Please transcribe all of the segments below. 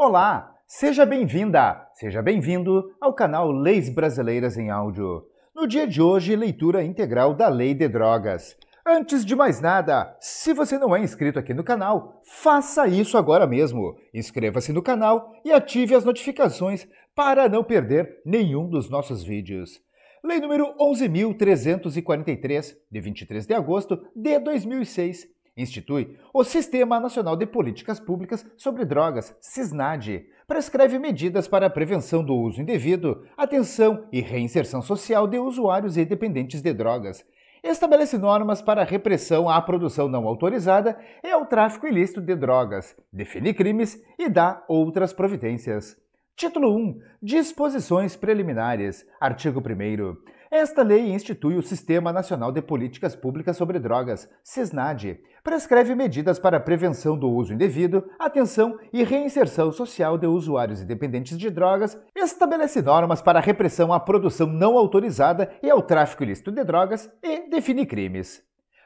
Olá, seja bem-vinda, seja bem-vindo ao canal Leis Brasileiras em Áudio. No dia de hoje, leitura integral da Lei de Drogas. Antes de mais nada, se você não é inscrito aqui no canal, faça isso agora mesmo. Inscreva-se no canal e ative as notificações para não perder nenhum dos nossos vídeos. Lei número 11.343, de 23 de agosto de 2006, institui o Sistema Nacional de Políticas Públicas sobre Drogas, SISNAD, prescreve medidas para a prevenção do uso indevido, atenção e reinserção social de usuários e dependentes de drogas. Estabelece normas para a repressão à produção não autorizada e ao tráfico ilícito de drogas, define crimes e dá outras providências. Título 1. Disposições preliminares. Artigo 1º. Esta lei institui o Sistema Nacional de Políticas Públicas sobre Drogas, SISNAD, prescreve medidas para a prevenção do uso indevido, atenção e reinserção social de usuários e dependentes de drogas, estabelece normas para a repressão à produção não autorizada e ao tráfico ilícito de drogas e define crimes.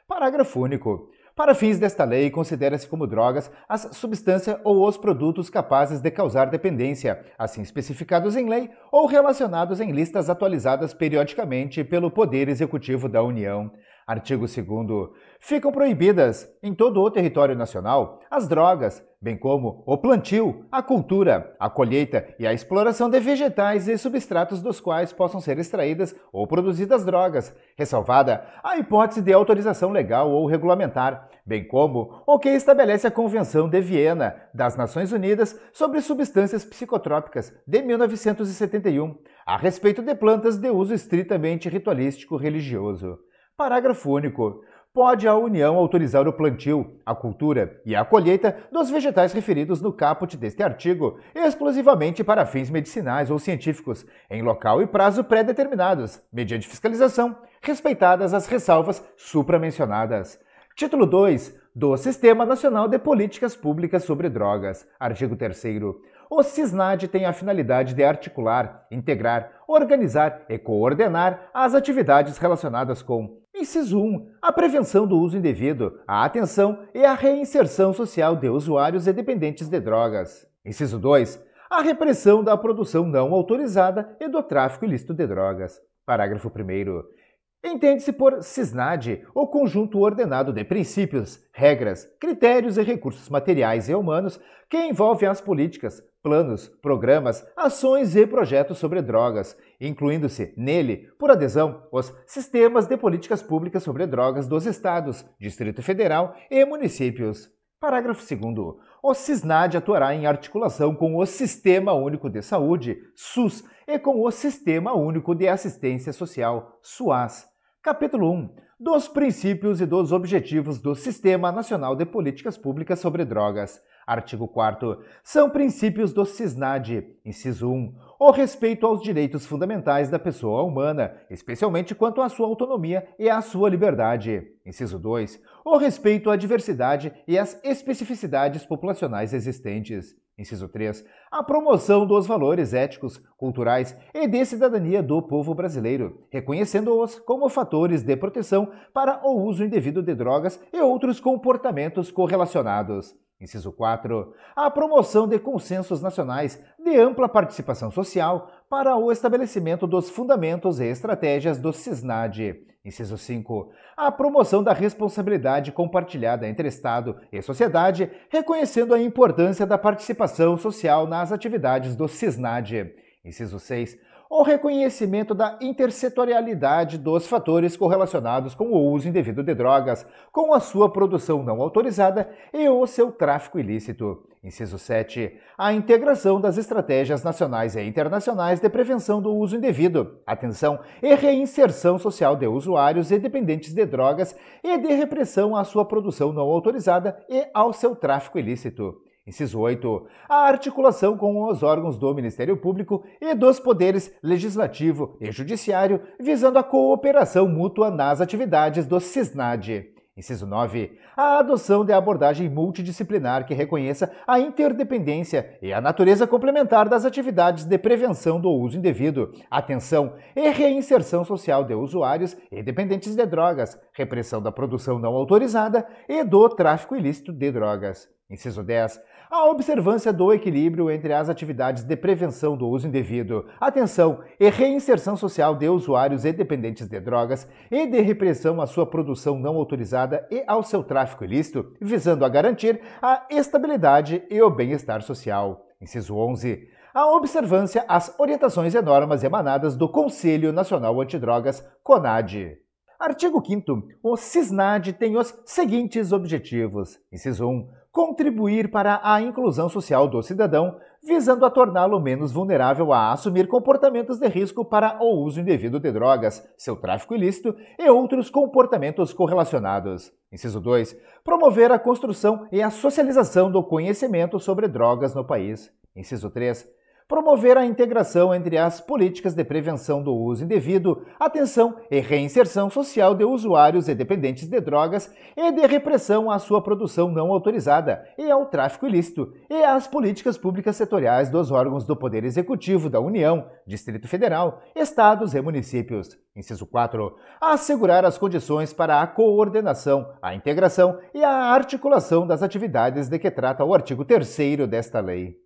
Parágrafo único. Para fins desta lei, considera-se como drogas as substâncias ou os produtos capazes de causar dependência, assim especificados em lei ou relacionados em listas atualizadas periodicamente pelo Poder Executivo da União. Artigo 2º. Ficam proibidas, em todo o território nacional, as drogas, bem como o plantio, a cultura, a colheita e a exploração de vegetais e substratos dos quais possam ser extraídas ou produzidas drogas, ressalvada a hipótese de autorização legal ou regulamentar, bem como o que estabelece a Convenção de Viena das Nações Unidas sobre Substâncias Psicotrópicas de 1971, a respeito de plantas de uso estritamente ritualístico religioso. Parágrafo único. Pode a União autorizar o plantio, a cultura e a colheita dos vegetais referidos no caput deste artigo, exclusivamente para fins medicinais ou científicos, em local e prazo pré-determinados, mediante fiscalização, respeitadas as ressalvas supramencionadas. Título 2. Do Sistema Nacional de Políticas Públicas sobre Drogas. Artigo 3º. O SISNAD tem a finalidade de articular, integrar, organizar e coordenar as atividades relacionadas com: Inciso 1. A prevenção do uso indevido, a atenção e a reinserção social de usuários e dependentes de drogas. Inciso 2. A repressão da produção não autorizada e do tráfico ilícito de drogas. Parágrafo 1º. Entende-se por SISNAD o conjunto ordenado de princípios, regras, critérios e recursos materiais e humanos que envolvem as políticas, planos, programas, ações e projetos sobre drogas, incluindo-se nele, por adesão, os sistemas de políticas públicas sobre drogas dos Estados, Distrito Federal e municípios. Parágrafo 2º. O SISNAD atuará em articulação com o Sistema Único de Saúde, SUS, e com o Sistema Único de Assistência Social, SUAS. Capítulo 1. Dos princípios e dos objetivos do Sistema Nacional de Políticas Públicas sobre Drogas. Artigo 4º. São princípios do SISNAD. Inciso 1. O respeito aos direitos fundamentais da pessoa humana, especialmente quanto à sua autonomia e à sua liberdade. Inciso 2. O respeito à diversidade e às especificidades populacionais existentes. Inciso 3. A promoção dos valores éticos, culturais e de cidadania do povo brasileiro, reconhecendo-os como fatores de proteção para o uso indevido de drogas e outros comportamentos correlacionados. Inciso 4. A promoção de consensos nacionais de ampla participação social para o estabelecimento dos fundamentos e estratégias do SISNAD. Inciso 5. A promoção da responsabilidade compartilhada entre Estado e sociedade, reconhecendo a importância da participação social nas atividades do SISNAD. Inciso 6. O reconhecimento da intersetorialidade dos fatores correlacionados com o uso indevido de drogas, com a sua produção não autorizada e o seu tráfico ilícito. Inciso 7. A integração das estratégias nacionais e internacionais de prevenção do uso indevido, atenção e reinserção social de usuários e dependentes de drogas e de repressão à sua produção não autorizada e ao seu tráfico ilícito. Inciso 8. A articulação com os órgãos do Ministério Público e dos poderes legislativo e judiciário, visando a cooperação mútua nas atividades do SISNAD. Inciso 9. A adoção de abordagem multidisciplinar que reconheça a interdependência e a natureza complementar das atividades de prevenção do uso indevido, atenção e reinserção social de usuários e dependentes de drogas, repressão da produção não autorizada e do tráfico ilícito de drogas. Inciso 10. a observância do equilíbrio entre as atividades de prevenção do uso indevido, atenção e reinserção social de usuários e dependentes de drogas e de repressão à sua produção não autorizada e ao seu tráfico ilícito, visando a garantir a estabilidade e o bem-estar social. Inciso 11. A observância às orientações e normas emanadas do Conselho Nacional Antidrogas, CONADE. Artigo 5º. O CISNAD tem os seguintes objetivos. Inciso 1. Contribuir para a inclusão social do cidadão, visando a torná-lo menos vulnerável a assumir comportamentos de risco para o uso indevido de drogas, seu tráfico ilícito e outros comportamentos correlacionados. Inciso 2. Promover a construção e a socialização do conhecimento sobre drogas no país. Inciso 3. Promover a integração entre as políticas de prevenção do uso indevido, atenção e reinserção social de usuários e dependentes de drogas e de repressão à sua produção não autorizada e ao tráfico ilícito, e às políticas públicas setoriais dos órgãos do Poder Executivo da União, Distrito Federal, Estados e municípios. Inciso 4. Assegurar as condições para a coordenação, a integração e a articulação das atividades de que trata o artigo 3º desta lei.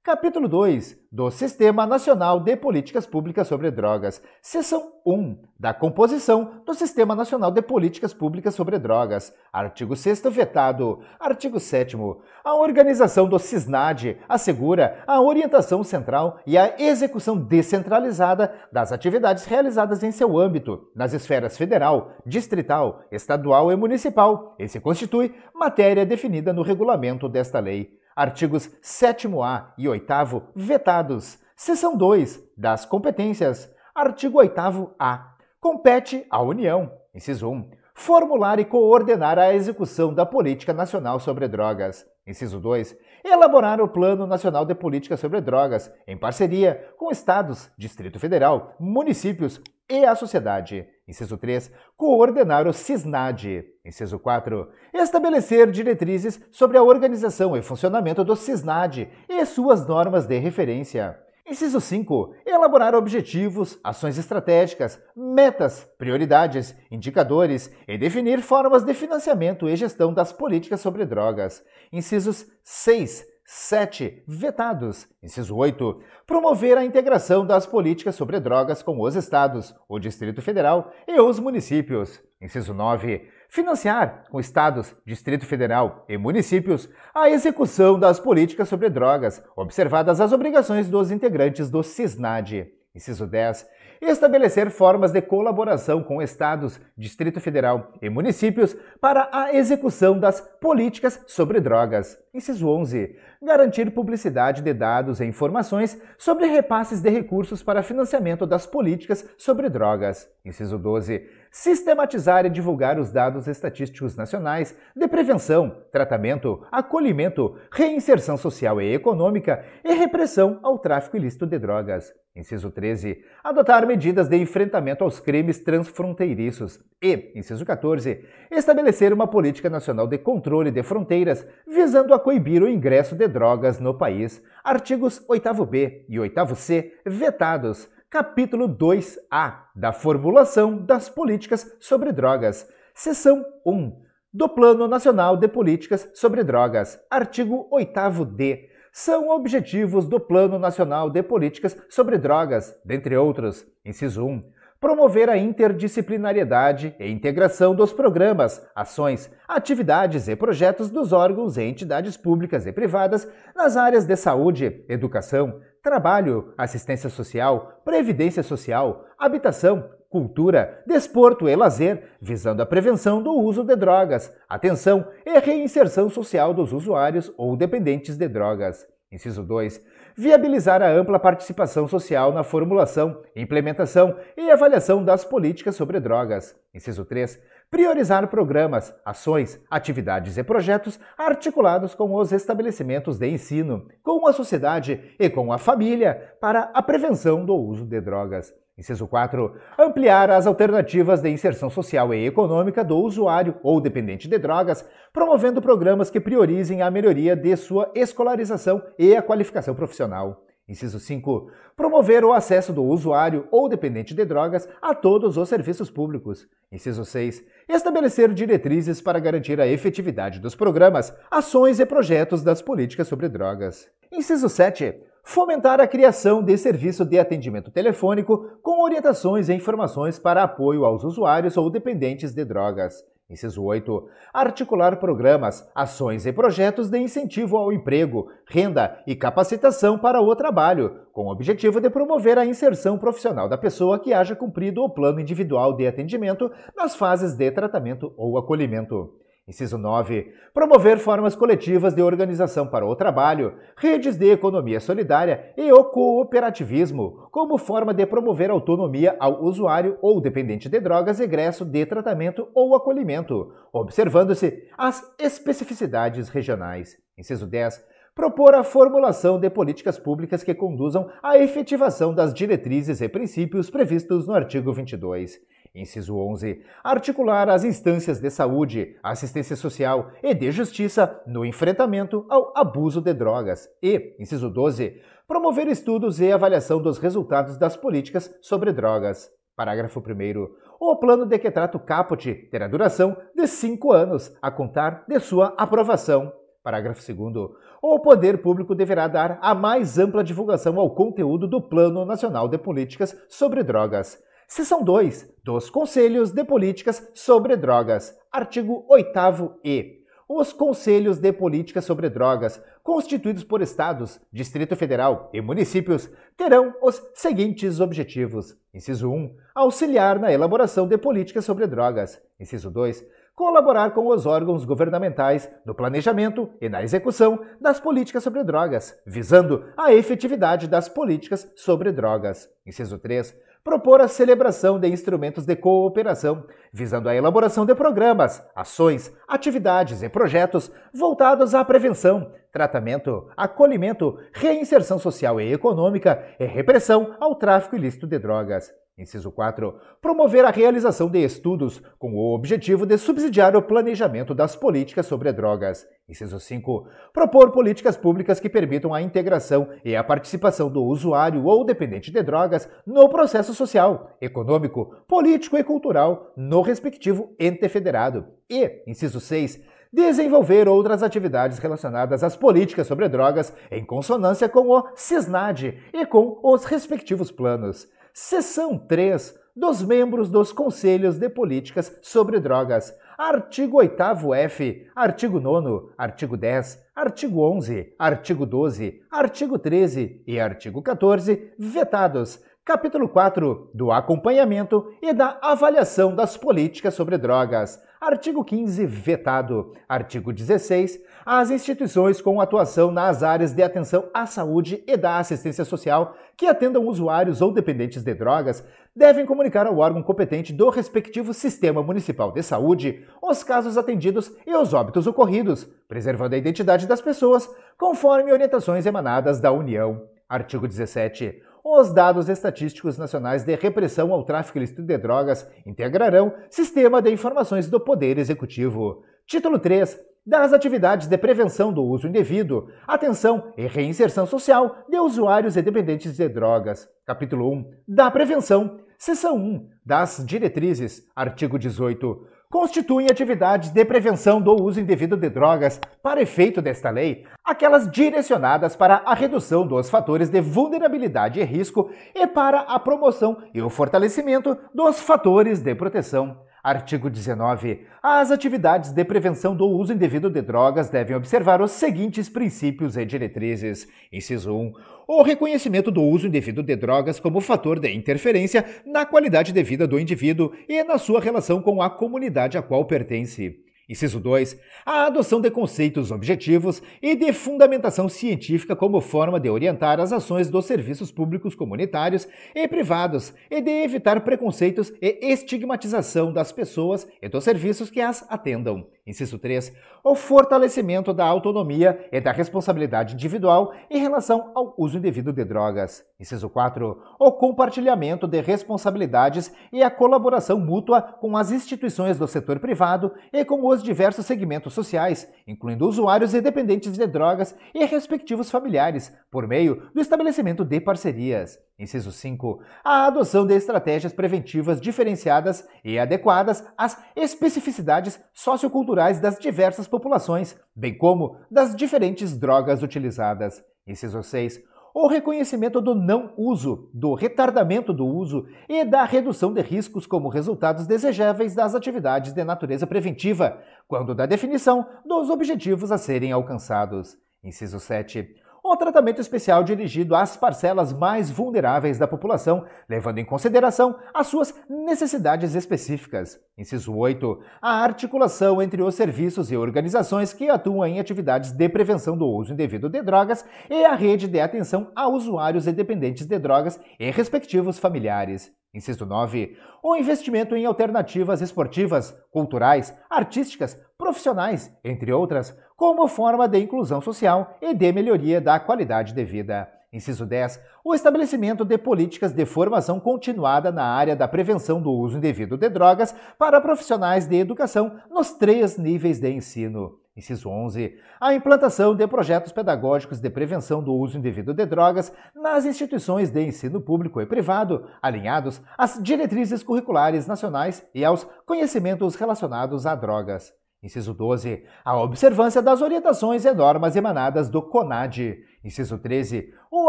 Capítulo 2 do Sistema Nacional de Políticas Públicas sobre Drogas. Seção 1 da composição do Sistema Nacional de Políticas Públicas sobre Drogas. Artigo 6º vetado. Artigo 7º. A organização do CISNAD assegura a orientação central e a execução descentralizada das atividades realizadas em seu âmbito, nas esferas federal, distrital, estadual e municipal, e se constitui matéria definida no regulamento desta lei. Artigos 7º-A e 8º vetados. Seção 2 das competências. Artigo 8º-A. Compete à União, inciso 1, formular e coordenar a execução da Política Nacional sobre Drogas. Inciso 2. Elaborar o Plano Nacional de Política sobre Drogas, em parceria com estados, Distrito Federal, municípios e a sociedade. Inciso 3. Coordenar o CISNAD. Inciso 4. Estabelecer diretrizes sobre a organização e funcionamento do CISNAD e suas normas de referência. Inciso 5. Elaborar objetivos, ações estratégicas, metas, prioridades, indicadores e definir formas de financiamento e gestão das políticas sobre drogas. Incisos 6, 7. Vetados. Inciso 8. Promover a integração das políticas sobre drogas com os estados, o Distrito Federal e os municípios. Inciso 9. Financiar, com estados, Distrito Federal e municípios, a execução das políticas sobre drogas, observadas as obrigações dos integrantes do CISNAD. Inciso 10. Estabelecer formas de colaboração com estados, Distrito Federal e municípios para a execução das políticas sobre drogas. Inciso 11. Garantir publicidade de dados e informações sobre repasses de recursos para financiamento das políticas sobre drogas. Inciso 12. Sistematizar e divulgar os dados estatísticos nacionais de prevenção, tratamento, acolhimento, reinserção social e econômica e repressão ao tráfico ilícito de drogas. Inciso 13. Adotar medidas de enfrentamento aos crimes transfronteiriços. E, inciso 14. Estabelecer uma política nacional de controle de fronteiras, visando a coibir o ingresso de drogas no país. Artigos 8º-B e 8º-C vetados. Capítulo 2A da formulação das políticas sobre drogas. Seção 1 do Plano Nacional de Políticas sobre Drogas. Artigo 8º-D. São objetivos do Plano Nacional de Políticas sobre Drogas, dentre outros. Inciso 1. Promover a interdisciplinariedade e integração dos programas, ações, atividades e projetos dos órgãos e entidades públicas e privadas nas áreas de saúde, educação, trabalho, assistência social, previdência social, habitação, cultura, desporto e lazer, visando a prevenção do uso de drogas, atenção e reinserção social dos usuários ou dependentes de drogas. Inciso 2. Viabilizar a ampla participação social na formulação, implementação e avaliação das políticas sobre drogas. Inciso 3. Priorizar programas, ações, atividades e projetos articulados com os estabelecimentos de ensino, com a sociedade e com a família para a prevenção do uso de drogas. Inciso 4. Ampliar as alternativas de inserção social e econômica do usuário ou dependente de drogas, promovendo programas que priorizem a melhoria de sua escolarização e a qualificação profissional. Inciso 5. Promover o acesso do usuário ou dependente de drogas a todos os serviços públicos. Inciso 6. Estabelecer diretrizes para garantir a efetividade dos programas, ações e projetos das políticas sobre drogas. Inciso 7. Fomentar a criação de serviço de atendimento telefônico com orientações e informações para apoio aos usuários ou dependentes de drogas. Inciso 8. Articular programas, ações e projetos de incentivo ao emprego, renda e capacitação para o trabalho, com o objetivo de promover a inserção profissional da pessoa que haja cumprido o plano individual de atendimento nas fases de tratamento ou acolhimento. Inciso 9. Promover formas coletivas de organização para o trabalho, redes de economia solidária e o cooperativismo, como forma de promover autonomia ao usuário ou dependente de drogas egresso de tratamento ou acolhimento, observando-se as especificidades regionais. Inciso 10. Propor a formulação de políticas públicas que conduzam à efetivação das diretrizes e princípios previstos no artigo 22. Inciso 11. Articular as instâncias de saúde, assistência social e de justiça no enfrentamento ao abuso de drogas. E, inciso 12. Promover estudos e avaliação dos resultados das políticas sobre drogas. Parágrafo 1º. O plano de que trata o caput terá duração de 5 anos, a contar de sua aprovação. Parágrafo 2º. O poder público deverá dar a mais ampla divulgação ao conteúdo do Plano Nacional de Políticas sobre Drogas. Seção 2. Dos Conselhos de Políticas sobre Drogas. Artigo 8º-e. Os Conselhos de Políticas sobre Drogas, constituídos por Estados, Distrito Federal e municípios, terão os seguintes objetivos. Inciso 1. Auxiliar na elaboração de políticas sobre drogas. Inciso 2. Colaborar com os órgãos governamentais no planejamento e na execução das políticas sobre drogas, visando a efetividade das políticas sobre drogas. Inciso 3. Propor a celebração de instrumentos de cooperação, visando a elaboração de programas, ações, atividades e projetos voltados à prevenção, tratamento, acolhimento, reinserção social e econômica e repressão ao tráfico ilícito de drogas. Inciso 4. Promover a realização de estudos com o objetivo de subsidiar o planejamento das políticas sobre drogas. Inciso 5. Propor políticas públicas que permitam a integração e a participação do usuário ou dependente de drogas no processo social, econômico, político e cultural no respectivo ente federado. E, inciso 6. Desenvolver outras atividades relacionadas às políticas sobre drogas em consonância com o CISNAD e com os respectivos planos. Seção 3. Dos membros dos Conselhos de Políticas sobre Drogas. Artigo 8º-f, artigo 9º, artigo 10, artigo 11, artigo 12, artigo 13 e artigo 14, vetados. Capítulo 4. Do acompanhamento e da avaliação das políticas sobre drogas. Artigo 15, vetado. Artigo 16. As instituições com atuação nas áreas de atenção à saúde e da assistência social que atendam usuários ou dependentes de drogas devem comunicar ao órgão competente do respectivo Sistema Municipal de Saúde os casos atendidos e os óbitos ocorridos, preservando a identidade das pessoas, conforme orientações emanadas da União. Artigo 17. Os dados estatísticos nacionais de repressão ao tráfico ilícito de drogas integrarão Sistema de Informações do Poder Executivo. Título 3. Das atividades de prevenção do uso indevido, atenção e reinserção social de usuários e dependentes de drogas. Capítulo 1. Da prevenção. Seção 1. Das diretrizes. Artigo 18. Constituem atividades de prevenção do uso indevido de drogas, para efeito desta lei, aquelas direcionadas para a redução dos fatores de vulnerabilidade e risco e para a promoção e o fortalecimento dos fatores de proteção. Artigo 19. As atividades de prevenção do uso indevido de drogas devem observar os seguintes princípios e diretrizes. Inciso 1. O reconhecimento do uso indevido de drogas como fator de interferência na qualidade de vida do indivíduo e na sua relação com a comunidade a qual pertence. Inciso 2. A adoção de conceitos objetivos e de fundamentação científica como forma de orientar as ações dos serviços públicos comunitários e privados e de evitar preconceitos e estigmatização das pessoas e dos serviços que as atendam. Inciso 3. O fortalecimento da autonomia e da responsabilidade individual em relação ao uso indevido de drogas. Inciso 4. O compartilhamento de responsabilidades e a colaboração mútua com as instituições do setor privado e com os diversos segmentos sociais, incluindo usuários e dependentes de drogas e respectivos familiares, por meio do estabelecimento de parcerias. Inciso 5. A adoção de estratégias preventivas diferenciadas e adequadas às especificidades socioculturais das diversas populações, bem como das diferentes drogas utilizadas. Inciso 6. O reconhecimento do não uso, do retardamento do uso e da redução de riscos como resultados desejáveis das atividades de natureza preventiva, quando da definição dos objetivos a serem alcançados. Inciso 7. O tratamento especial dirigido às parcelas mais vulneráveis da população, levando em consideração as suas necessidades específicas. Inciso 8. A articulação entre os serviços e organizações que atuam em atividades de prevenção do uso indevido de drogas e a rede de atenção a usuários e dependentes de drogas e respectivos familiares. Inciso 9. O investimento em alternativas esportivas, culturais, artísticas, profissionais, entre outras, como forma de inclusão social e de melhoria da qualidade de vida. Inciso 10. O estabelecimento de políticas de formação continuada na área da prevenção do uso indevido de drogas para profissionais de educação nos 3 níveis de ensino. Inciso 11. A implantação de projetos pedagógicos de prevenção do uso indevido de drogas nas instituições de ensino público e privado, alinhados às diretrizes curriculares nacionais e aos conhecimentos relacionados a drogas. Inciso 12. A observância das orientações e normas emanadas do CONAD. Inciso 13. O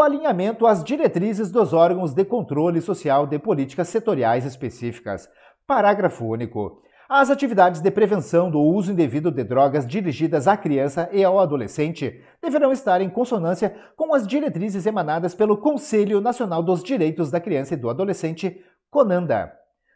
alinhamento às diretrizes dos órgãos de controle social de políticas setoriais específicas. Parágrafo único. As atividades de prevenção do uso indevido de drogas dirigidas à criança e ao adolescente deverão estar em consonância com as diretrizes emanadas pelo Conselho Nacional dos Direitos da Criança e do Adolescente, CONANDA.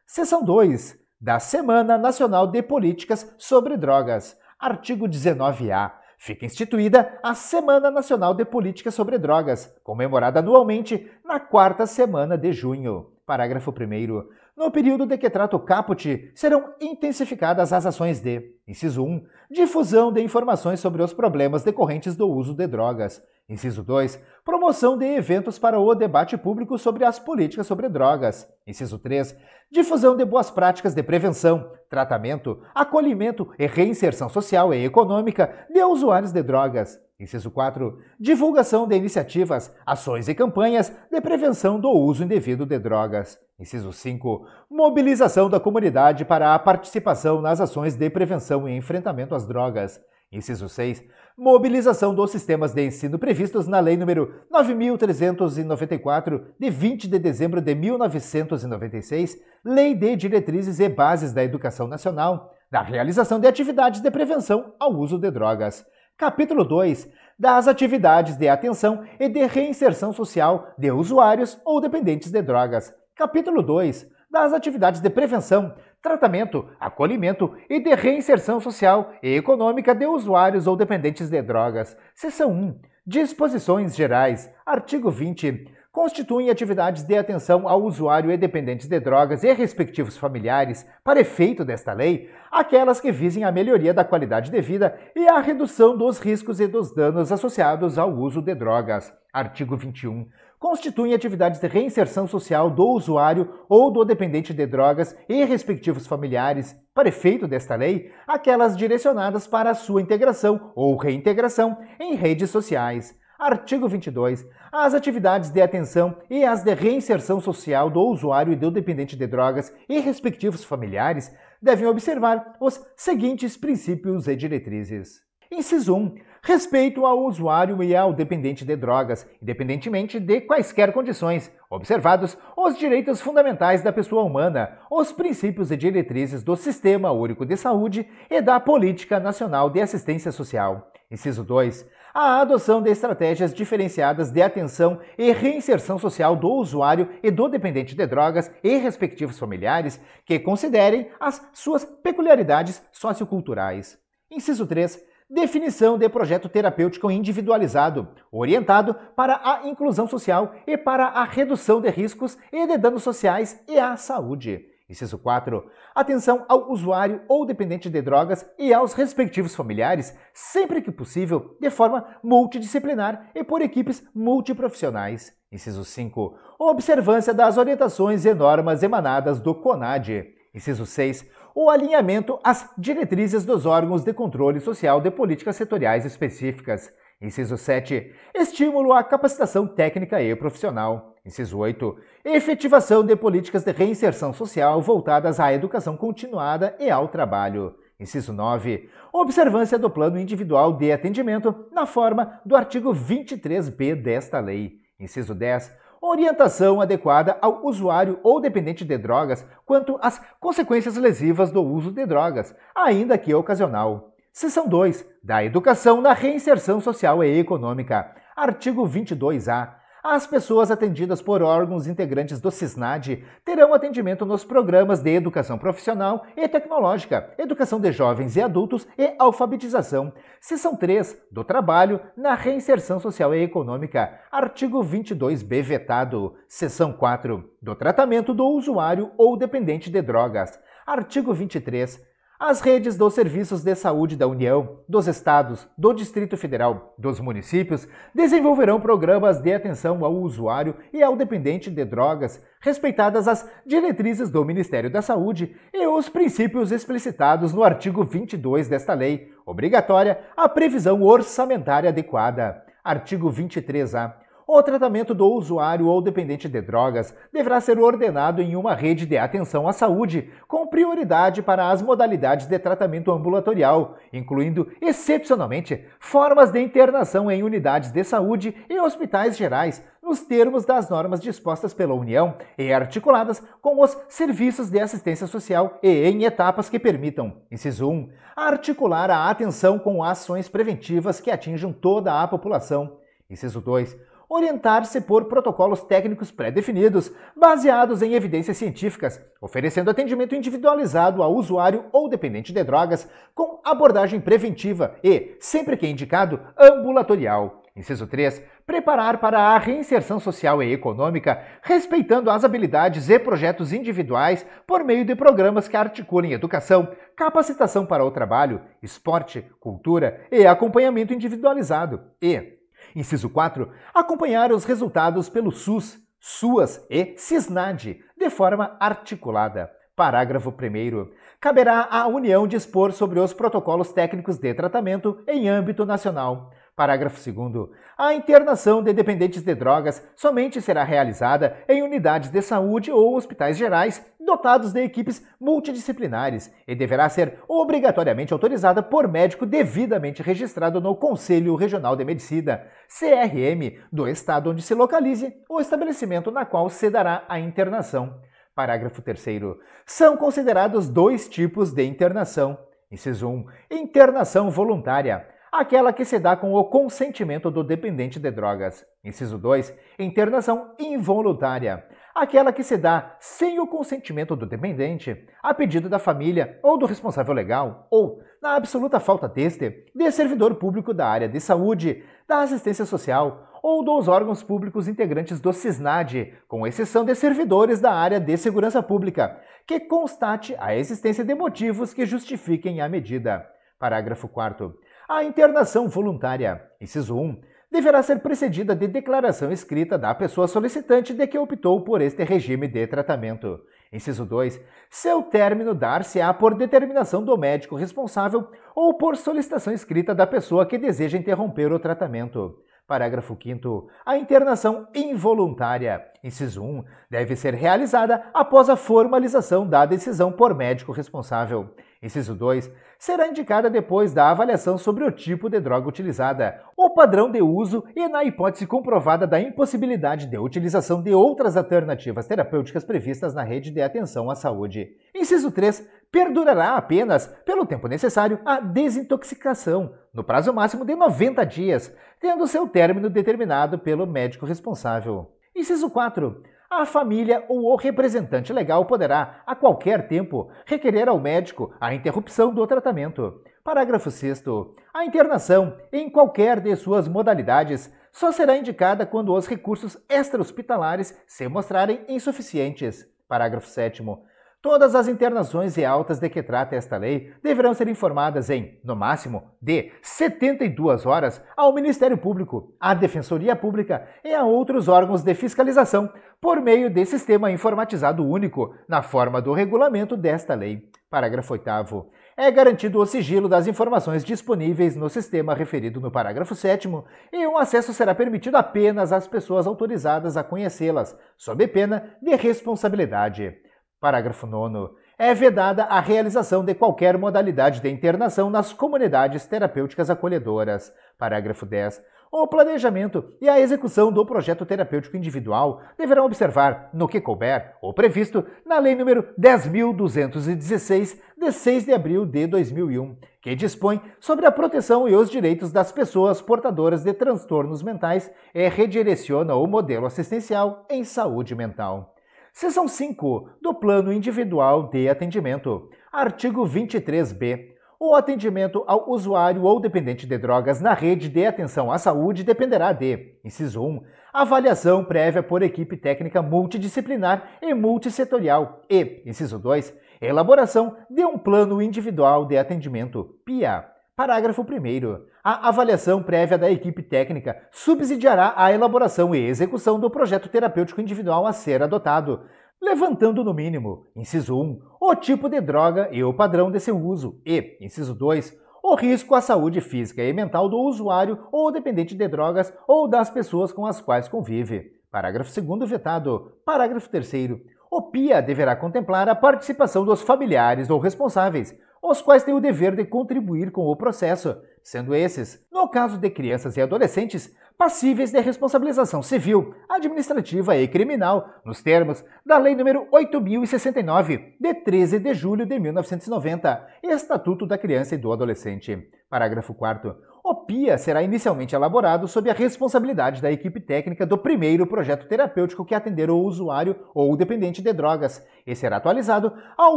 Seção 2. Da Semana Nacional de Políticas sobre Drogas. Artigo 19-A. Fica instituída a Semana Nacional de Políticas sobre Drogas, comemorada anualmente na 4ª semana de junho. Parágrafo 1º. No período de que trata o caput, serão intensificadas as ações de: Inciso 1. Difusão de informações sobre os problemas decorrentes do uso de drogas. Inciso 2. Promoção de eventos para o debate público sobre as políticas sobre drogas. Inciso 3. Difusão de boas práticas de prevenção, tratamento, acolhimento e reinserção social e econômica de usuários de drogas. Inciso 4. Divulgação de iniciativas, ações e campanhas de prevenção do uso indevido de drogas. Inciso 5. Mobilização da comunidade para a participação nas ações de prevenção e enfrentamento às drogas. Inciso 6. Mobilização dos sistemas de ensino previstos na Lei nº 9.394, de 20 de dezembro de 1996, Lei de Diretrizes e Bases da Educação Nacional, da realização de atividades de prevenção ao uso de drogas. Capítulo 2. Das atividades de atenção e de reinserção social de usuários ou dependentes de drogas. Capítulo 2. Das atividades de prevenção, tratamento, acolhimento e de reinserção social e econômica de usuários ou dependentes de drogas. Seção 1. Disposições gerais. Artigo 20. Constituem atividades de atenção ao usuário e dependentes de drogas e respectivos familiares, para efeito desta lei, aquelas que visem a melhoria da qualidade de vida e a redução dos riscos e dos danos associados ao uso de drogas. Artigo 21. Constituem atividades de reinserção social do usuário ou do dependente de drogas e respectivos familiares, para efeito desta lei, aquelas direcionadas para a sua integração ou reintegração em redes sociais. Artigo 22. As atividades de atenção e as de reinserção social do usuário e do dependente de drogas e respectivos familiares devem observar os seguintes princípios e diretrizes. Inciso 1. Respeito ao usuário e ao dependente de drogas, independentemente de quaisquer condições, observados os direitos fundamentais da pessoa humana, os princípios e diretrizes do Sistema Único de Saúde e da Política Nacional de Assistência Social. Inciso 2. A adoção de estratégias diferenciadas de atenção e reinserção social do usuário e do dependente de drogas e respectivos familiares que considerem as suas peculiaridades socioculturais. Inciso 3. Definição de projeto terapêutico individualizado, orientado para a inclusão social e para a redução de riscos e de danos sociais e à saúde. Inciso 4. Atenção ao usuário ou dependente de drogas e aos respectivos familiares, sempre que possível, de forma multidisciplinar e por equipes multiprofissionais. Inciso 5. Observância das orientações e normas emanadas do CONAD. Inciso 6. O alinhamento às diretrizes dos órgãos de controle social de políticas setoriais específicas. Inciso 7. Estímulo à capacitação técnica e profissional. Inciso 8. Efetivação de políticas de reinserção social voltadas à educação continuada e ao trabalho. Inciso 9. Observância do plano individual de atendimento na forma do artigo 23b desta lei. Inciso 10. Orientação adequada ao usuário ou dependente de drogas quanto às consequências lesivas do uso de drogas, ainda que ocasional. Seção 2. Da educação na reinserção social e econômica. Artigo 22A. As pessoas atendidas por órgãos integrantes do CISNAD terão atendimento nos programas de educação profissional e tecnológica, educação de jovens e adultos e alfabetização. Seção 3. Do trabalho na reinserção social e econômica. Artigo 22b vetado. Seção 4. Do tratamento do usuário ou dependente de drogas. Artigo 23. As redes dos serviços de saúde da União, dos Estados, do Distrito Federal, dos municípios desenvolverão programas de atenção ao usuário e ao dependente de drogas, respeitadas as diretrizes do Ministério da Saúde e os princípios explicitados no artigo 22 desta lei, obrigatória a previsão orçamentária adequada. Artigo 23A. O tratamento do usuário ou dependente de drogas deverá ser ordenado em uma rede de atenção à saúde, com prioridade para as modalidades de tratamento ambulatorial, incluindo, excepcionalmente, formas de internação em unidades de saúde e hospitais gerais, nos termos das normas dispostas pela União e articuladas com os serviços de assistência social e em etapas que permitam, inciso 1, articular a atenção com ações preventivas que atinjam toda a população, inciso 2, orientar-se por protocolos técnicos pré-definidos, baseados em evidências científicas, oferecendo atendimento individualizado ao usuário ou dependente de drogas, com abordagem preventiva e, sempre que indicado, ambulatorial. Inciso 3. Preparar para a reinserção social e econômica, respeitando as habilidades e projetos individuais por meio de programas que articulem educação, capacitação para o trabalho, esporte, cultura e acompanhamento individualizado. E inciso 4. Acompanhar os resultados pelo SUS, SUAS e CISNAD, de forma articulada. Parágrafo 1º. Caberá à União dispor sobre os protocolos técnicos de tratamento em âmbito nacional. Parágrafo 2º. A internação de dependentes de drogas somente será realizada em unidades de saúde ou hospitais gerais dotados de equipes multidisciplinares e deverá ser obrigatoriamente autorizada por médico devidamente registrado no Conselho Regional de Medicina, CRM, do estado onde se localize o estabelecimento na qual se dará a internação. Parágrafo 3º. São considerados dois tipos de internação. Inciso 1. Internação voluntária. Aquela que se dá com o consentimento do dependente de drogas. Inciso 2. Internação involuntária. Aquela que se dá sem o consentimento do dependente, a pedido da família ou do responsável legal, ou, na absoluta falta deste, de servidor público da área de saúde, da assistência social ou dos órgãos públicos integrantes do CISNAD, com exceção de servidores da área de segurança pública, que constate a existência de motivos que justifiquem a medida. Parágrafo 4º. A internação voluntária, inciso 1, deverá ser precedida de declaração escrita da pessoa solicitante de que optou por este regime de tratamento. Inciso 2. Seu término dar-se-á por determinação do médico responsável ou por solicitação escrita da pessoa que deseja interromper o tratamento. Parágrafo 5º. A internação involuntária, inciso 1, deve ser realizada após a formalização da decisão por médico responsável. Inciso 2. Será indicada depois da avaliação sobre o tipo de droga utilizada, o padrão de uso e na hipótese comprovada da impossibilidade de utilização de outras alternativas terapêuticas previstas na rede de atenção à saúde. Inciso 3. Perdurará apenas, pelo tempo necessário, a desintoxicação, no prazo máximo de 90 dias, tendo seu término determinado pelo médico responsável. Inciso 4. A família ou o representante legal poderá, a qualquer tempo, requerer ao médico a interrupção do tratamento. Parágrafo 6º. A internação, em qualquer de suas modalidades, só será indicada quando os recursos extra-hospitalares se mostrarem insuficientes. Parágrafo 7º. Todas as internações e altas de que trata esta lei deverão ser informadas em, no máximo, de 72 horas ao Ministério Público, à Defensoria Pública e a outros órgãos de fiscalização, por meio de sistema informatizado único, na forma do regulamento desta lei. Parágrafo 8º. É garantido o sigilo das informações disponíveis no sistema referido no parágrafo 7º e o acesso será permitido apenas às pessoas autorizadas a conhecê-las, sob pena de responsabilidade. Parágrafo 9º. É vedada a realização de qualquer modalidade de internação nas comunidades terapêuticas acolhedoras. Parágrafo 10º. O planejamento e a execução do projeto terapêutico individual deverão observar, no que couber, o previsto na Lei nº 10.216, de 6 de abril de 2001, que dispõe sobre a proteção e os direitos das pessoas portadoras de transtornos mentais e redireciona o modelo assistencial em saúde mental. Seção 5 do Plano Individual de Atendimento. Artigo 23b. O atendimento ao usuário ou dependente de drogas na rede de atenção à saúde dependerá de, inciso 1, avaliação prévia por equipe técnica multidisciplinar e multissetorial e, inciso 2, elaboração de um plano individual de atendimento, PIA. Parágrafo 1º. A avaliação prévia da equipe técnica subsidiará a elaboração e execução do projeto terapêutico individual a ser adotado, levantando no mínimo, inciso 1, o tipo de droga e o padrão de seu uso e, inciso 2, o risco à saúde física e mental do usuário ou dependente de drogas ou das pessoas com as quais convive. Parágrafo 2º vetado. Parágrafo 3º. O PIA deverá contemplar a participação dos familiares ou responsáveis, os quais têm o dever de contribuir com o processo, sendo esses, no caso de crianças e adolescentes, passíveis de responsabilização civil, administrativa e criminal, nos termos da Lei nº 8.069, de 13 de julho de 1990, Estatuto da Criança e do Adolescente. Parágrafo 4º. O PIA será inicialmente elaborado sob a responsabilidade da equipe técnica do primeiro projeto terapêutico que atender o usuário ou o dependente de drogas e será atualizado ao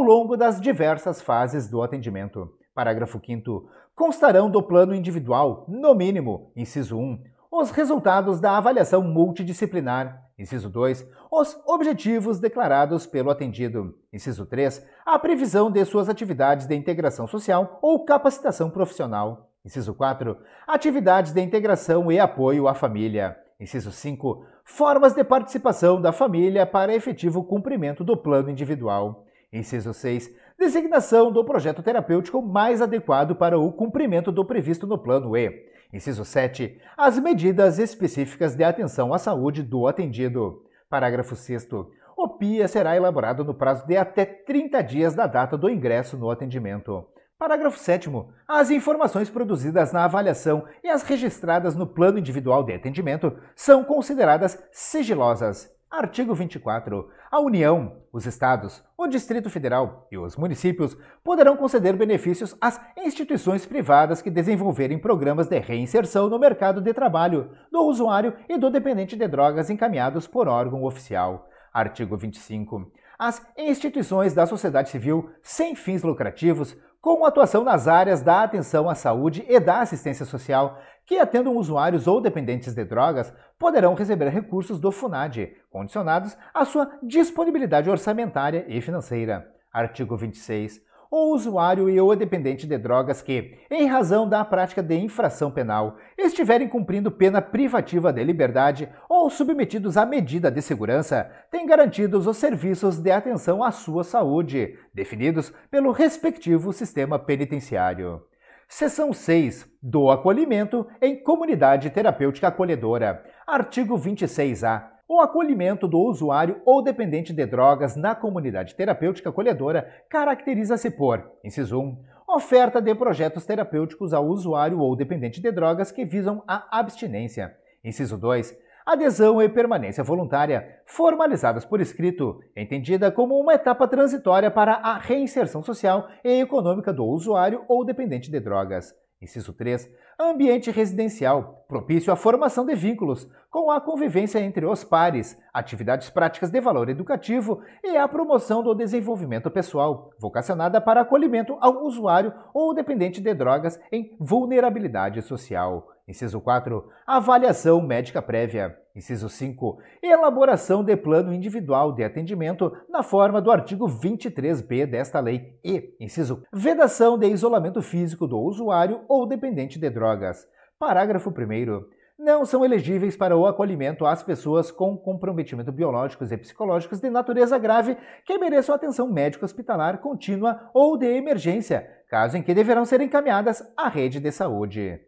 longo das diversas fases do atendimento. Parágrafo 5º. Constarão do plano individual, no mínimo, inciso 1, os resultados da avaliação multidisciplinar, inciso 2, os objetivos declarados pelo atendido, inciso 3, a previsão de suas atividades de integração social ou capacitação profissional, inciso 4, atividades de integração e apoio à família, inciso 5, formas de participação da família para efetivo cumprimento do plano individual, inciso 6, designação do projeto terapêutico mais adequado para o cumprimento do previsto no plano e, inciso 7, as medidas específicas de atenção à saúde do atendido. Parágrafo 6º. O PIA será elaborado no prazo de até 30 dias da data do ingresso no atendimento. Parágrafo 7º. As informações produzidas na avaliação e as registradas no plano individual de atendimento são consideradas sigilosas. Artigo 24. A União, os Estados, o Distrito Federal e os municípios poderão conceder benefícios às instituições privadas que desenvolverem programas de reinserção no mercado de trabalho do usuário e do dependente de drogas encaminhados por órgão oficial. Artigo 25. As instituições da sociedade civil sem fins lucrativos, com atuação nas áreas da atenção à saúde e da assistência social, que atendam usuários ou dependentes de drogas, poderão receber recursos do FUNAD, condicionados à sua disponibilidade orçamentária e financeira. Artigo 26. O usuário e o dependente de drogas que, em razão da prática de infração penal, estiverem cumprindo pena privativa de liberdade ou submetidos à medida de segurança, têm garantidos os serviços de atenção à sua saúde, definidos pelo respectivo sistema penitenciário. Seção 6. Do acolhimento em comunidade terapêutica acolhedora. Artigo 26-A. O acolhimento do usuário ou dependente de drogas na comunidade terapêutica acolhedora caracteriza-se por, inciso 1, oferta de projetos terapêuticos ao usuário ou dependente de drogas que visam a abstinência. Inciso 2, adesão e permanência voluntária, formalizadas por escrito, entendida como uma etapa transitória para a reinserção social e econômica do usuário ou dependente de drogas. Inciso 3. Ambiente residencial, propício à formação de vínculos, com a convivência entre os pares, atividades práticas de valor educativo e a promoção do desenvolvimento pessoal, vocacionada para acolhimento ao usuário ou dependente de drogas em vulnerabilidade social. Inciso 4. Avaliação médica prévia. Inciso 5. Elaboração de plano individual de atendimento na forma do artigo 23b desta lei. E, inciso, vedação de isolamento físico do usuário ou dependente de drogas. Parágrafo 1º. Não são elegíveis para o acolhimento as pessoas com comprometimento biológicos e psicológicos de natureza grave que mereçam atenção médico-hospitalar contínua ou de emergência, caso em que deverão ser encaminhadas à rede de saúde.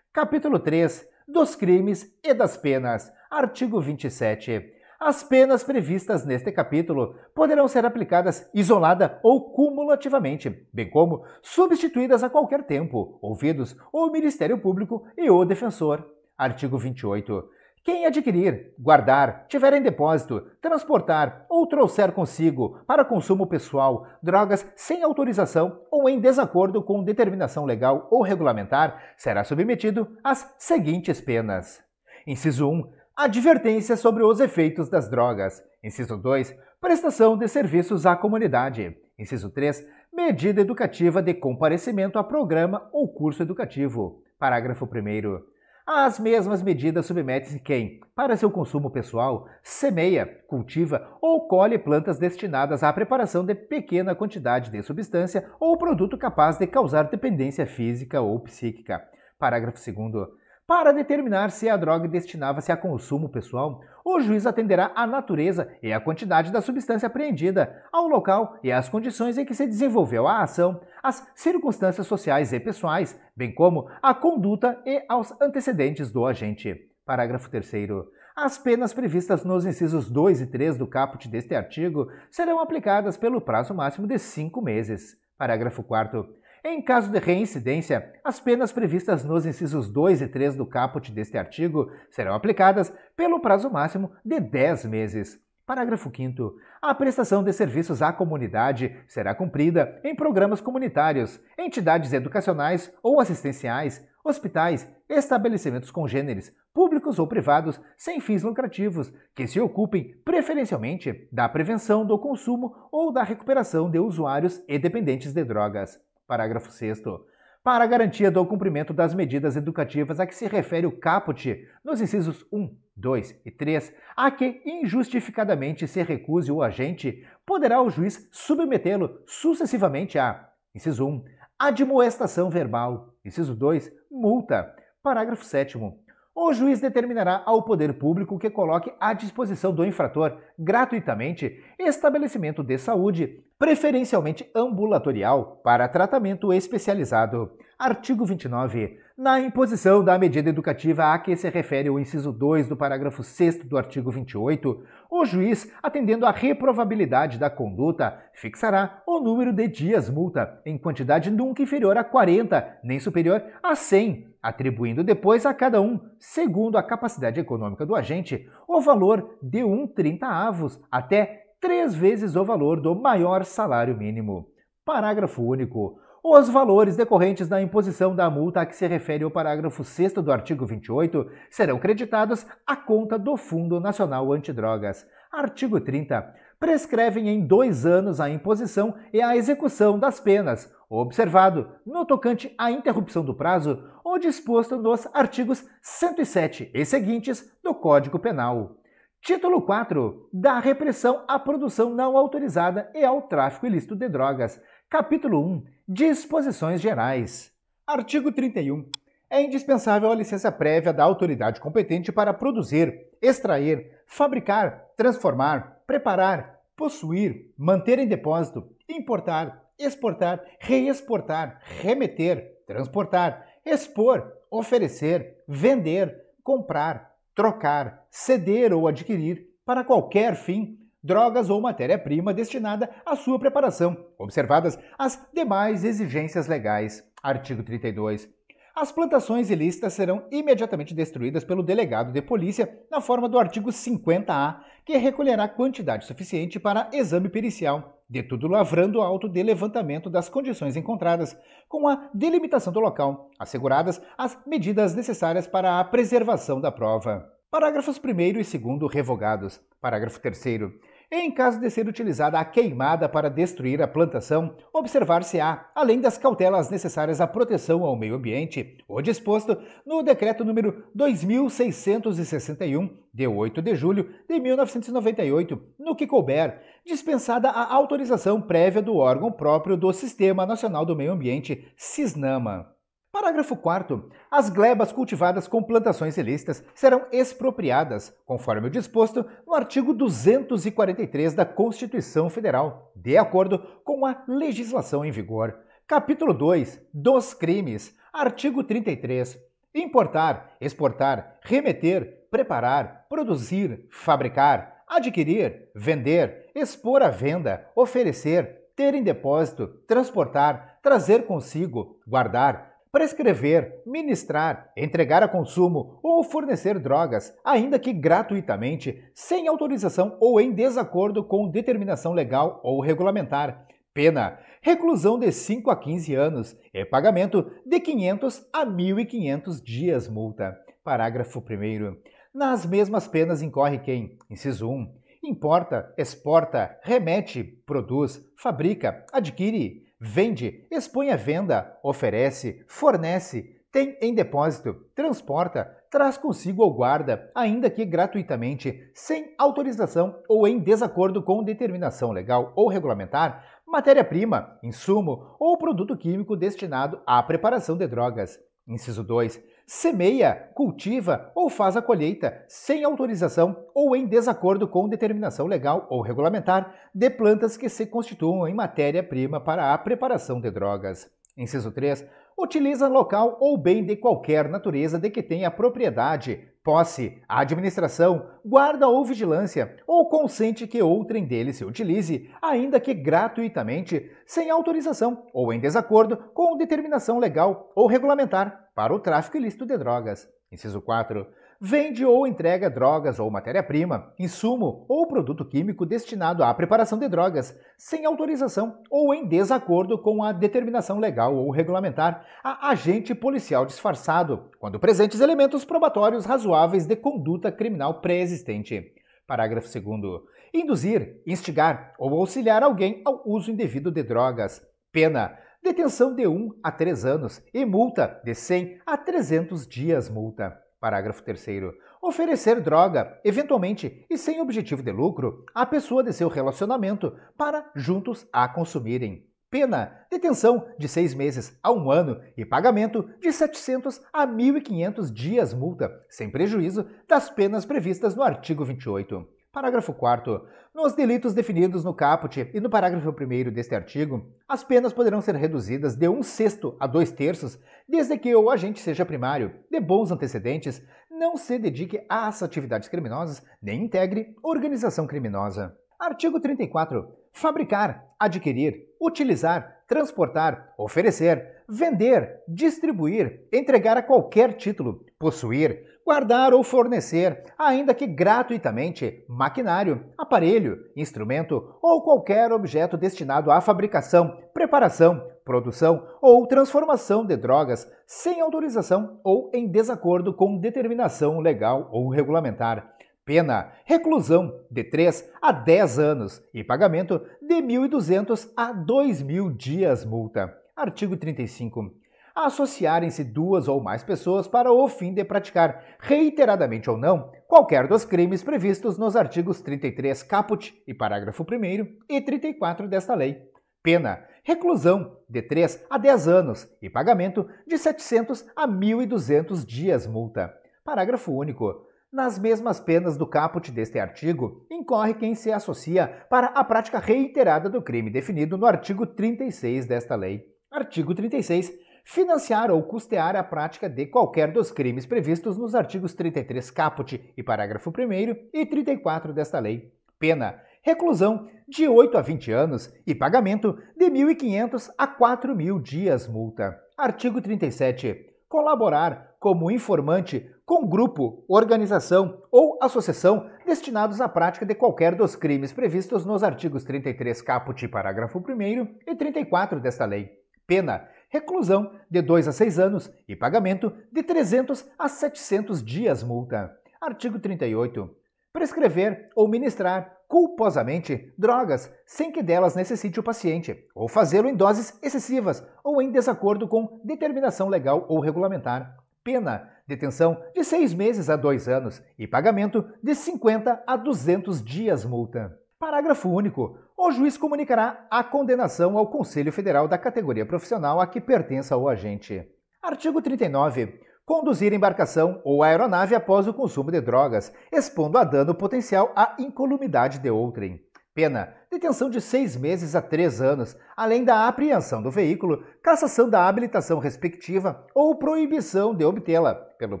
Capítulo 3. Dos crimes e das penas. Artigo 27. As penas previstas neste capítulo poderão ser aplicadas isolada ou cumulativamente, bem como substituídas a qualquer tempo, ouvidos o Ministério Público e o defensor. Artigo 28. Quem adquirir, guardar, tiver em depósito, transportar ou trouxer consigo para consumo pessoal drogas sem autorização ou em desacordo com determinação legal ou regulamentar, será submetido às seguintes penas. Inciso 1. Advertência sobre os efeitos das drogas. Inciso 2. Prestação de serviços à comunidade. Inciso 3. Medida educativa de comparecimento a programa ou curso educativo. Parágrafo 1º. Às mesmas medidas submete-se quem, para seu consumo pessoal, semeia, cultiva ou colhe plantas destinadas à preparação de pequena quantidade de substância ou produto capaz de causar dependência física ou psíquica. Parágrafo 2º. Para determinar se a droga destinava-se a consumo pessoal, o juiz atenderá à natureza e à quantidade da substância apreendida, ao local e às condições em que se desenvolveu a ação, às circunstâncias sociais e pessoais, bem como à conduta e aos antecedentes do agente. Parágrafo 3º. As penas previstas nos incisos 2 e 3 do caput deste artigo serão aplicadas pelo prazo máximo de 5 meses. Parágrafo 4º. Em caso de reincidência, as penas previstas nos incisos 2 e 3 do caput deste artigo serão aplicadas pelo prazo máximo de 10 meses. Parágrafo 5º. A prestação de serviços à comunidade será cumprida em programas comunitários, entidades educacionais ou assistenciais, hospitais, estabelecimentos congêneres, públicos ou privados, sem fins lucrativos, que se ocupem preferencialmente da prevenção do consumo ou da recuperação de usuários e dependentes de drogas. Parágrafo 6º. Para a garantia do cumprimento das medidas educativas a que se refere o caput, nos incisos 1, 2 e 3, a que injustificadamente se recuse o agente, poderá o juiz submetê-lo sucessivamente a: inciso 1, admoestação verbal; inciso 2, multa. Parágrafo 7º. O juiz determinará ao poder público que coloque à disposição do infrator, gratuitamente, estabelecimento de saúde, preferencialmente ambulatorial, para tratamento especializado. Artigo 29. Na imposição da medida educativa a que se refere o inciso 2 do parágrafo 6º do artigo 28, o juiz, atendendo à reprovabilidade da conduta, fixará o número de dias multa, em quantidade nunca inferior a 40, nem superior a 100, atribuindo depois a cada um, segundo a capacidade econômica do agente, o valor de 1/30 até 3 vezes o valor do maior salário mínimo. Parágrafo único. Os valores decorrentes da imposição da multa a que se refere o parágrafo 6º do artigo 28 serão creditados à conta do Fundo Nacional Antidrogas. Artigo 30. Prescrevem em 2 anos a imposição e a execução das penas, observado, no tocante à interrupção do prazo, o disposto nos artigos 107 e seguintes do Código Penal. Título 4. Da repressão à produção não autorizada e ao tráfico ilícito de drogas. Capítulo 1. Disposições gerais. Artigo 31. É indispensável a licença prévia da autoridade competente para produzir, extrair, fabricar, transformar, preparar, possuir, manter em depósito, importar, exportar, reexportar, remeter, transportar, expor, oferecer, vender, comprar, trocar, ceder ou adquirir, para qualquer fim, drogas ou matéria-prima destinada à sua preparação, observadas as demais exigências legais. Artigo 32. As plantações ilícitas serão imediatamente destruídas pelo delegado de polícia na forma do artigo 50-A, que recolherá quantidade suficiente para exame pericial, de tudo lavrando auto de levantamento das condições encontradas, com a delimitação do local, asseguradas as medidas necessárias para a preservação da prova. Parágrafos 1º e 2º revogados. Parágrafo 3º. Em caso de ser utilizada a queimada para destruir a plantação, observar-se-á, além das cautelas necessárias à proteção ao meio ambiente, o disposto no Decreto número 2661, de 8 de julho de 1998, no que couber, dispensada a autorização prévia do órgão próprio do Sistema Nacional do Meio Ambiente, SISNAMA. Parágrafo 4º. As glebas cultivadas com plantações ilícitas serão expropriadas, conforme o disposto no artigo 243 da Constituição Federal, de acordo com a legislação em vigor. Capítulo 2. Dos crimes. Artigo 33. Importar, exportar, remeter, preparar, produzir, fabricar, adquirir, vender, expor à venda, oferecer, ter em depósito, transportar, trazer consigo, guardar, prescrever, ministrar, entregar a consumo ou fornecer drogas, ainda que gratuitamente, sem autorização ou em desacordo com determinação legal ou regulamentar. Pena: reclusão de 5 a 15 anos e pagamento de 500 a 1.500 dias multa. Parágrafo 1º. Nas mesmas penas incorre quem, inciso 1, importa, exporta, remete, produz, fabrica, adquire, vende, expõe à venda, oferece, fornece, tem em depósito, transporta, traz consigo ou guarda, ainda que gratuitamente, sem autorização ou em desacordo com determinação legal ou regulamentar, matéria-prima, insumo ou produto químico destinado à preparação de drogas. Inciso 2. Semeia, cultiva ou faz a colheita, sem autorização ou em desacordo com determinação legal ou regulamentar, de plantas que se constituam em matéria-prima para a preparação de drogas. Inciso 3. Utiliza local ou bem de qualquer natureza de que tenha propriedade, posse, administração, guarda ou vigilância, ou consente que outrem dele se utilize, ainda que gratuitamente, sem autorização ou em desacordo com determinação legal ou regulamentar, para o tráfico ilícito de drogas. Inciso 4. Vende ou entrega drogas ou matéria-prima, insumo ou produto químico destinado à preparação de drogas, sem autorização ou em desacordo com a determinação legal ou regulamentar, a agente policial disfarçado, quando presentes elementos probatórios razoáveis de conduta criminal pré-existente. Parágrafo 2º. Induzir, instigar ou auxiliar alguém ao uso indevido de drogas. Pena: detenção de 1 a 3 anos e multa de 100 a 300 dias multa. Parágrafo 3º. Oferecer droga, eventualmente e sem objetivo de lucro, à pessoa de seu relacionamento para juntos a consumirem. Pena: detenção de 6 meses a 1 ano e pagamento de 700 a 1.500 dias multa, sem prejuízo das penas previstas no artigo 28. Parágrafo 4º. Nos delitos definidos no caput e no parágrafo 1º deste artigo, as penas poderão ser reduzidas de 1/6 a 2/3, desde que o agente seja primário, de bons antecedentes, não se dedique às atividades criminosas, nem integre organização criminosa. Artigo 34. Fabricar, adquirir, utilizar, transportar, oferecer, vender, distribuir, entregar a qualquer título, possuir, guardar ou fornecer, ainda que gratuitamente, maquinário, aparelho, instrumento ou qualquer objeto destinado à fabricação, preparação, produção ou transformação de drogas, sem autorização ou em desacordo com determinação legal ou regulamentar. Pena: reclusão de 3 a 10 anos e pagamento de 1.200 a 2.000 dias multa. Artigo 35. Associarem-se 2 ou mais pessoas para o fim de praticar, reiteradamente ou não, qualquer dos crimes previstos nos artigos 33 caput e parágrafo 1º e 34 desta lei. Pena: reclusão de 3 a 10 anos e pagamento de 700 a 1.200 dias multa. Parágrafo único. Nas mesmas penas do caput deste artigo, incorre quem se associa para a prática reiterada do crime definido no artigo 36 desta lei. Artigo 36. Financiar ou custear a prática de qualquer dos crimes previstos nos artigos 33 caput e parágrafo 1º e 34 desta lei. Pena: reclusão de 8 a 20 anos e pagamento de 1.500 a 4.000 dias multa. Artigo 37. Colaborar como informante com grupo, organização ou associação destinados à prática de qualquer dos crimes previstos nos artigos 33 caput, parágrafo 1º e 34 desta lei. Pena: reclusão de 2 a 6 anos e pagamento de 300 a 700 dias multa. Artigo 38. Prescrever ou ministrar culposamente drogas sem que delas necessite o paciente, ou fazê-lo em doses excessivas ou em desacordo com determinação legal ou regulamentar. Pena: detenção de 6 meses a 2 anos e pagamento de 50 a 200 dias multa. Parágrafo único. O juiz comunicará a condenação ao Conselho Federal da categoria profissional a que pertença o agente. Artigo 39. Conduzir embarcação ou aeronave após o consumo de drogas, expondo a dano potencial à incolumidade de outrem. Pena: detenção de 6 meses a 3 anos, além da apreensão do veículo, cassação da habilitação respectiva ou proibição de obtê-la, pelo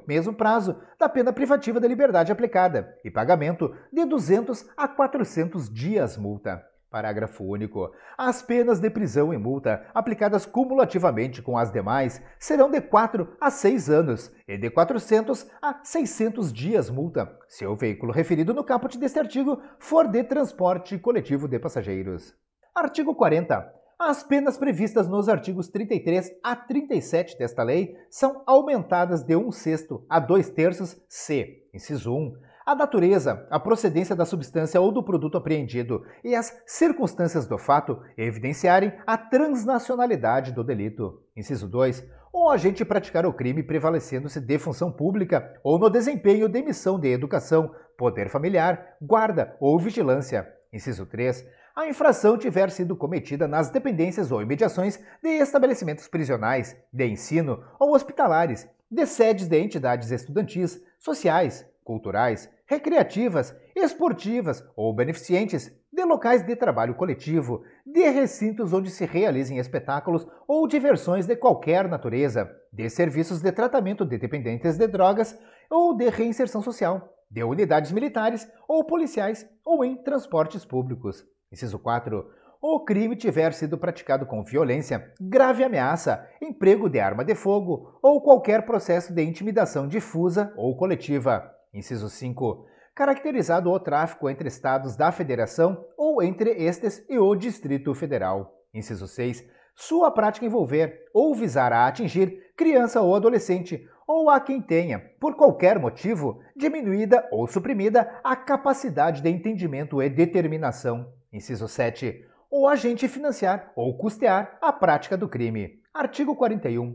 mesmo prazo da pena privativa de liberdade aplicada, e pagamento de 200 a 400 dias multa. Parágrafo único. As penas de prisão e multa, aplicadas cumulativamente com as demais, serão de 4 a 6 anos e de 400 a 600 dias multa, se o veículo referido no caput deste artigo for de transporte coletivo de passageiros. Artigo 40. As penas previstas nos artigos 33 a 37 desta lei são aumentadas de 1/6 a 2/3 se, inciso 1, a natureza, a procedência da substância ou do produto apreendido e as circunstâncias do fato evidenciarem a transnacionalidade do delito. Inciso 2. O agente praticar o crime prevalecendo-se de função pública ou no desempenho de missão de educação, poder familiar, guarda ou vigilância. Inciso 3. A infração tiver sido cometida nas dependências ou imediações de estabelecimentos prisionais, de ensino ou hospitalares, de sedes de entidades estudantis, sociais, culturais, recreativas, esportivas ou beneficentes, de locais de trabalho coletivo, de recintos onde se realizem espetáculos ou diversões de qualquer natureza, de serviços de tratamento de dependentes de drogas ou de reinserção social, de unidades militares ou policiais ou em transportes públicos. Inciso 4. O crime tiver sido praticado com violência, grave ameaça, emprego de arma de fogo ou qualquer processo de intimidação difusa ou coletiva. Inciso 5. Caracterizado o tráfico entre estados da Federação ou entre estes e o Distrito Federal. Inciso 6. Sua prática envolver ou visar a atingir criança ou adolescente ou a quem tenha, por qualquer motivo, diminuída ou suprimida a capacidade de entendimento e determinação. Inciso 7. O agente financiar ou custear a prática do crime. Artigo 41.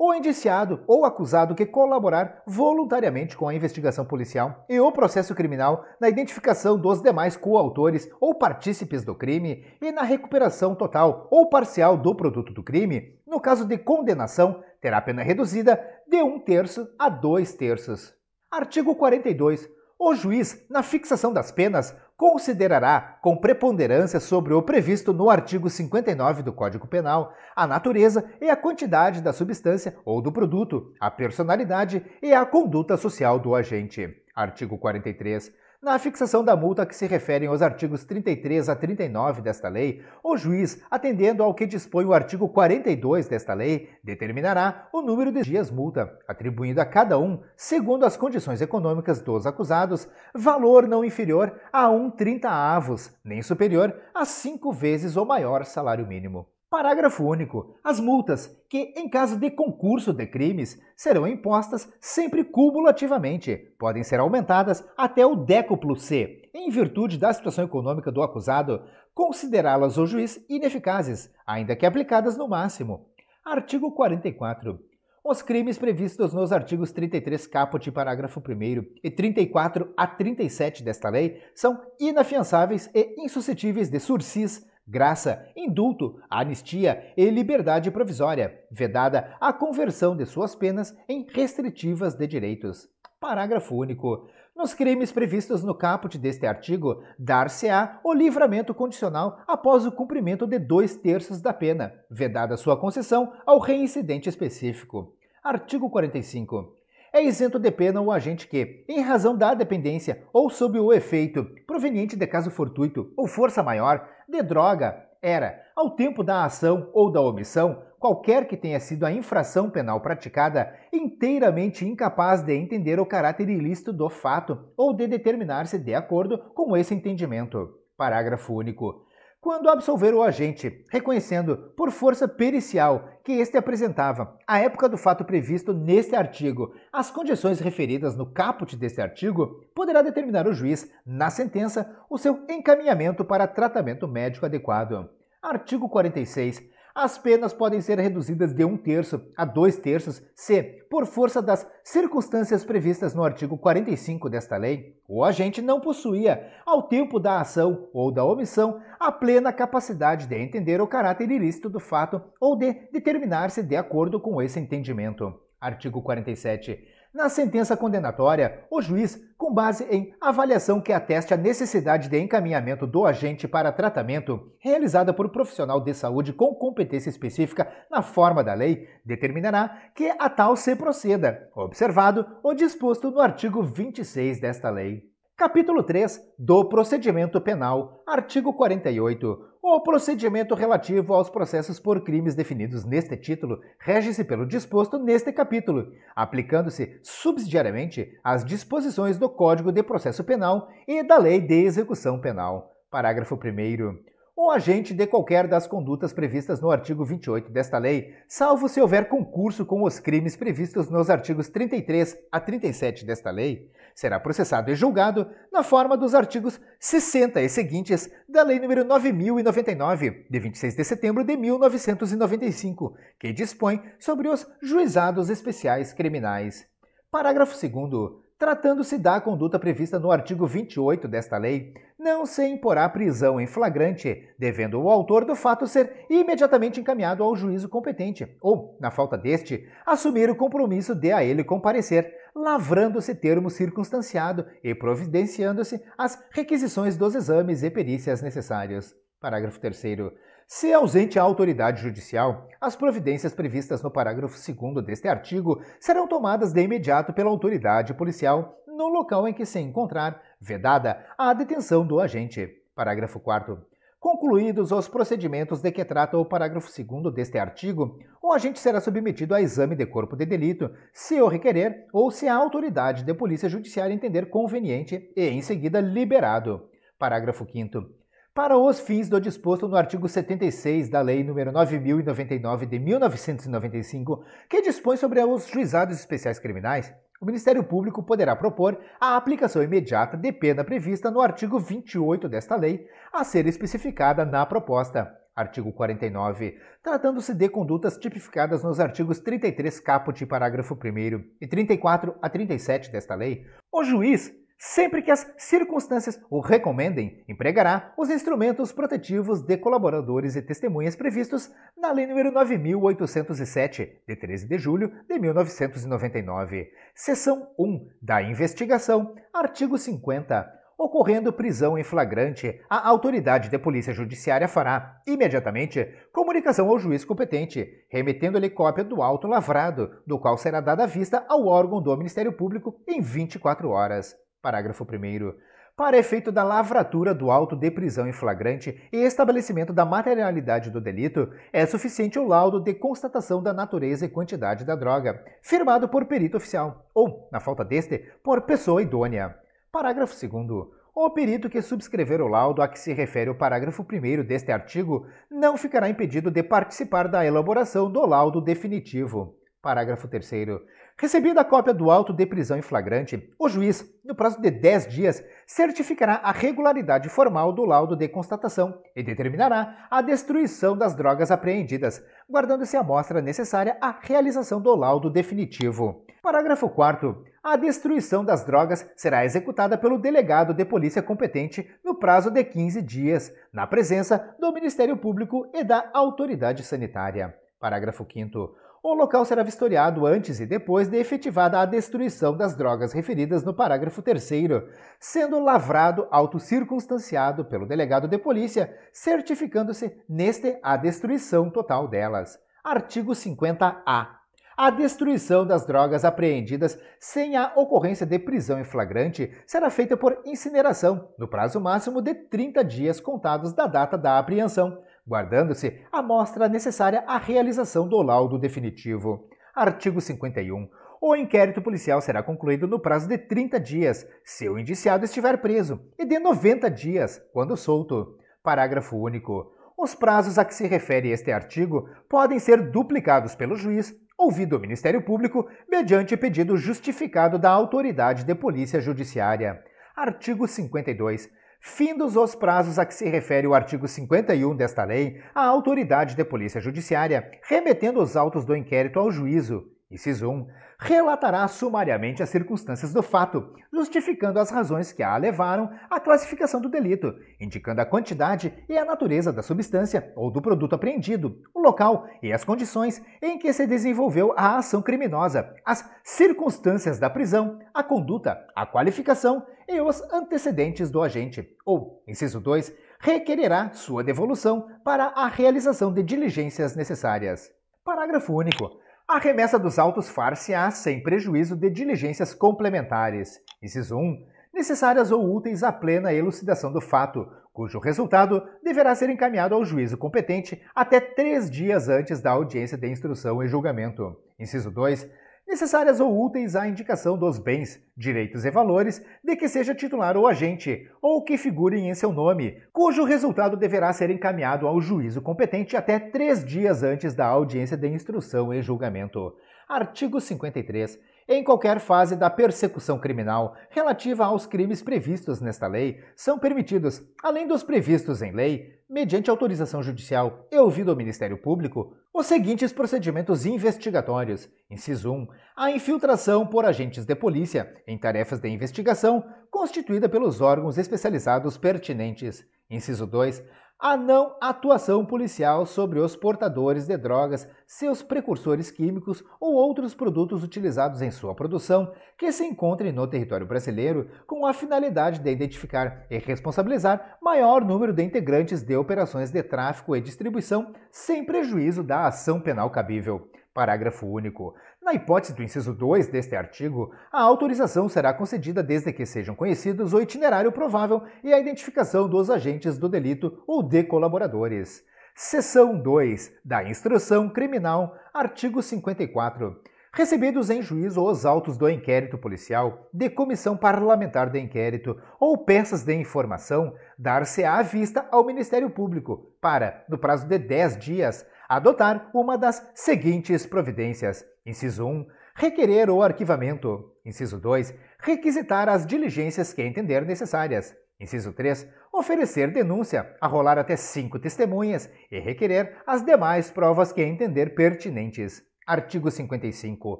O indiciado ou acusado que colaborar voluntariamente com a investigação policial e o processo criminal na identificação dos demais coautores ou partícipes do crime e na recuperação total ou parcial do produto do crime, no caso de condenação, terá pena reduzida de 1/3 a 2/3. Artigo 42. O juiz, na fixação das penas, considerará com preponderância sobre o previsto no artigo 59 do Código Penal a natureza e a quantidade da substância ou do produto, a personalidade e a conduta social do agente. Artigo 43. Na fixação da multa a que se referem os artigos 33 a 39 desta lei, o juiz, atendendo ao que dispõe o artigo 42 desta lei, determinará o número de dias multa, atribuindo a cada um, segundo as condições econômicas dos acusados, valor não inferior a 1/30, nem superior a 5 vezes o maior salário mínimo. Parágrafo único. As multas, que, em caso de concurso de crimes, serão impostas sempre cumulativamente, podem ser aumentadas até o décuplo se, em virtude da situação econômica do acusado, considerá-las o juiz ineficazes, ainda que aplicadas no máximo. Artigo 44. Os crimes previstos nos artigos 33 caput, parágrafo 1º e 34 a 37 desta lei são inafiançáveis e insuscetíveis de sursis, graça, indulto, anistia e liberdade provisória, vedada a conversão de suas penas em restritivas de direitos. Parágrafo único. Nos crimes previstos no caput deste artigo, dar-se-á o livramento condicional após o cumprimento de 2/3 da pena, vedada sua concessão ao reincidente específico. Artigo 45. É isento de pena o agente que, em razão da dependência ou sob o efeito proveniente de caso fortuito ou força maior de droga, era, ao tempo da ação ou da omissão, qualquer que tenha sido a infração penal praticada, inteiramente incapaz de entender o caráter ilícito do fato ou de determinar-se de acordo com esse entendimento. Parágrafo único. quando absolver o agente, reconhecendo por força pericial que este apresentava, à época do fato previsto neste artigo, as condições referidas no caput deste artigo, poderá determinar o juiz, na sentença, o seu encaminhamento para tratamento médico adequado. Artigo 46. As penas podem ser reduzidas de 1/3 a 2/3 se, por força das circunstâncias previstas no artigo 45 desta lei, o agente não possuía, ao tempo da ação ou da omissão, a plena capacidade de entender o caráter ilícito do fato ou de determinar-se de acordo com esse entendimento. Artigo 47. Na sentença condenatória, o juiz, com base em avaliação que ateste a necessidade de encaminhamento do agente para tratamento, realizada por profissional de saúde com competência específica na forma da lei, determinará que a tal se proceda, observado o disposto no artigo 26 desta lei. Capítulo 3 do Procedimento Penal, artigo 48. O procedimento relativo aos processos por crimes definidos neste título rege-se pelo disposto neste capítulo, aplicando-se subsidiariamente às disposições do Código de Processo Penal e da Lei de Execução Penal. Parágrafo 1º. O agente de qualquer das condutas previstas no artigo 28 desta lei, salvo se houver concurso com os crimes previstos nos artigos 33 a 37 desta lei, será processado e julgado na forma dos artigos 60 e seguintes da Lei nº 9.099, de 26 de setembro de 1995, que dispõe sobre os juizados especiais criminais. Parágrafo 2º. Tratando-se da conduta prevista no artigo 28 desta lei, não se imporá prisão em flagrante, devendo o autor do fato ser imediatamente encaminhado ao juízo competente, ou, na falta deste, assumir o compromisso de a ele comparecer, lavrando-se termo circunstanciado e providenciando-se as requisições dos exames e perícias necessários. Parágrafo 3º. Se ausente a autoridade judicial, as providências previstas no parágrafo 2º deste artigo serão tomadas de imediato pela autoridade policial no local em que se encontrar vedada a detenção do agente. Parágrafo 4º. Concluídos os procedimentos de que trata o parágrafo 2º deste artigo, o agente será submetido a exame de corpo de delito, se o requerer ou se a autoridade de polícia judiciária entender conveniente e, em seguida, liberado. Parágrafo 5º. Para os fins do disposto no artigo 76 da Lei nº 9.099 de 1995, que dispõe sobre os juizados especiais criminais, o Ministério Público poderá propor a aplicação imediata de pena prevista no artigo 28 desta lei, a ser especificada na proposta. Artigo 49. Tratando-se de condutas tipificadas nos artigos 33 caput, parágrafo 1º, e 34 a 37 desta lei, o juiz, sempre que as circunstâncias o recomendem, empregará os instrumentos protetivos de colaboradores e testemunhas previstos na Lei nº 9.807, de 13 de julho de 1999. Seção 1 da investigação, artigo 50. Ocorrendo prisão em flagrante, a autoridade de polícia judiciária fará, imediatamente, comunicação ao juiz competente, remetendo-lhe cópia do auto lavrado, do qual será dada vista ao órgão do Ministério Público em 24 horas. Parágrafo 1º. Para efeito da lavratura do auto de prisão em flagrante e estabelecimento da materialidade do delito, é suficiente o laudo de constatação da natureza e quantidade da droga, firmado por perito oficial, ou, na falta deste, por pessoa idônea. Parágrafo 2º. O perito que subscrever o laudo a que se refere o parágrafo 1º deste artigo não ficará impedido de participar da elaboração do laudo definitivo. Parágrafo 3º. Recebida a cópia do auto de prisão em flagrante, o juiz, no prazo de 10 dias, certificará a regularidade formal do laudo de constatação e determinará a destruição das drogas apreendidas, guardando-se a amostra necessária à realização do laudo definitivo. Parágrafo 4º. A destruição das drogas será executada pelo delegado de polícia competente no prazo de 15 dias, na presença do Ministério Público e da autoridade sanitária. Parágrafo 5º. O local será vistoriado antes e depois de efetivada a destruição das drogas referidas no parágrafo 3º, sendo lavrado auto circunstanciado pelo delegado de polícia, certificando-se neste a destruição total delas. Artigo 50-A. A destruição das drogas apreendidas sem a ocorrência de prisão em flagrante será feita por incineração, no prazo máximo de 30 dias contados da data da apreensão, guardando-se a amostra necessária à realização do laudo definitivo. Artigo 51. O inquérito policial será concluído no prazo de 30 dias, se o indiciado estiver preso, e de 90 dias, quando solto. Parágrafo único. Os prazos a que se refere este artigo podem ser duplicados pelo juiz, ouvido o Ministério Público, mediante pedido justificado da autoridade de polícia judiciária. Artigo 52. Findos os prazos a que se refere o artigo 51 desta lei, a autoridade de polícia judiciária, remetendo os autos do inquérito ao juízo, inciso 1, relatará sumariamente as circunstâncias do fato, justificando as razões que a levaram à classificação do delito, indicando a quantidade e a natureza da substância ou do produto apreendido, o local e as condições em que se desenvolveu a ação criminosa, as circunstâncias da prisão, a conduta, a qualificação e os antecedentes do agente, ou, inciso 2, requererá sua devolução para a realização de diligências necessárias. Parágrafo único. A remessa dos autos far-se-á sem prejuízo de diligências complementares. Inciso 1. Necessárias ou úteis à plena elucidação do fato, cujo resultado deverá ser encaminhado ao juízo competente até 3 dias antes da audiência de instrução e julgamento. Inciso 2. Necessárias ou úteis à indicação dos bens, direitos e valores de que seja titular o agente, ou que figurem em seu nome, cujo resultado deverá ser encaminhado ao juízo competente até 3 dias antes da audiência de instrução e julgamento. Artigo 53. Em qualquer fase da persecução criminal relativa aos crimes previstos nesta lei, são permitidos, além dos previstos em lei, mediante autorização judicial e ouvido ao Ministério Público, os seguintes procedimentos investigatórios. Inciso 1. A infiltração por agentes de polícia em tarefas de investigação constituída pelos órgãos especializados pertinentes. Inciso 2. A não atuação policial sobre os portadores de drogas, seus precursores químicos ou outros produtos utilizados em sua produção que se encontrem no território brasileiro com a finalidade de identificar e responsabilizar maior número de integrantes de operações de tráfico e distribuição sem prejuízo da ação penal cabível. Parágrafo único. Na hipótese do inciso 2 deste artigo, a autorização será concedida desde que sejam conhecidos o itinerário provável e a identificação dos agentes do delito ou de colaboradores. Seção 2 da Instrução Criminal, artigo 54. Recebidos em juízo os autos do inquérito policial, de comissão parlamentar de inquérito ou peças de informação, dar-se-á vista ao Ministério Público para, no prazo de 10 dias, adotar uma das seguintes providências. Inciso 1. Requerer o arquivamento. Inciso 2. Requisitar as diligências que entender necessárias. Inciso 3. Oferecer denúncia, arrolar até 5 testemunhas e requerer as demais provas que entender pertinentes. Artigo 55.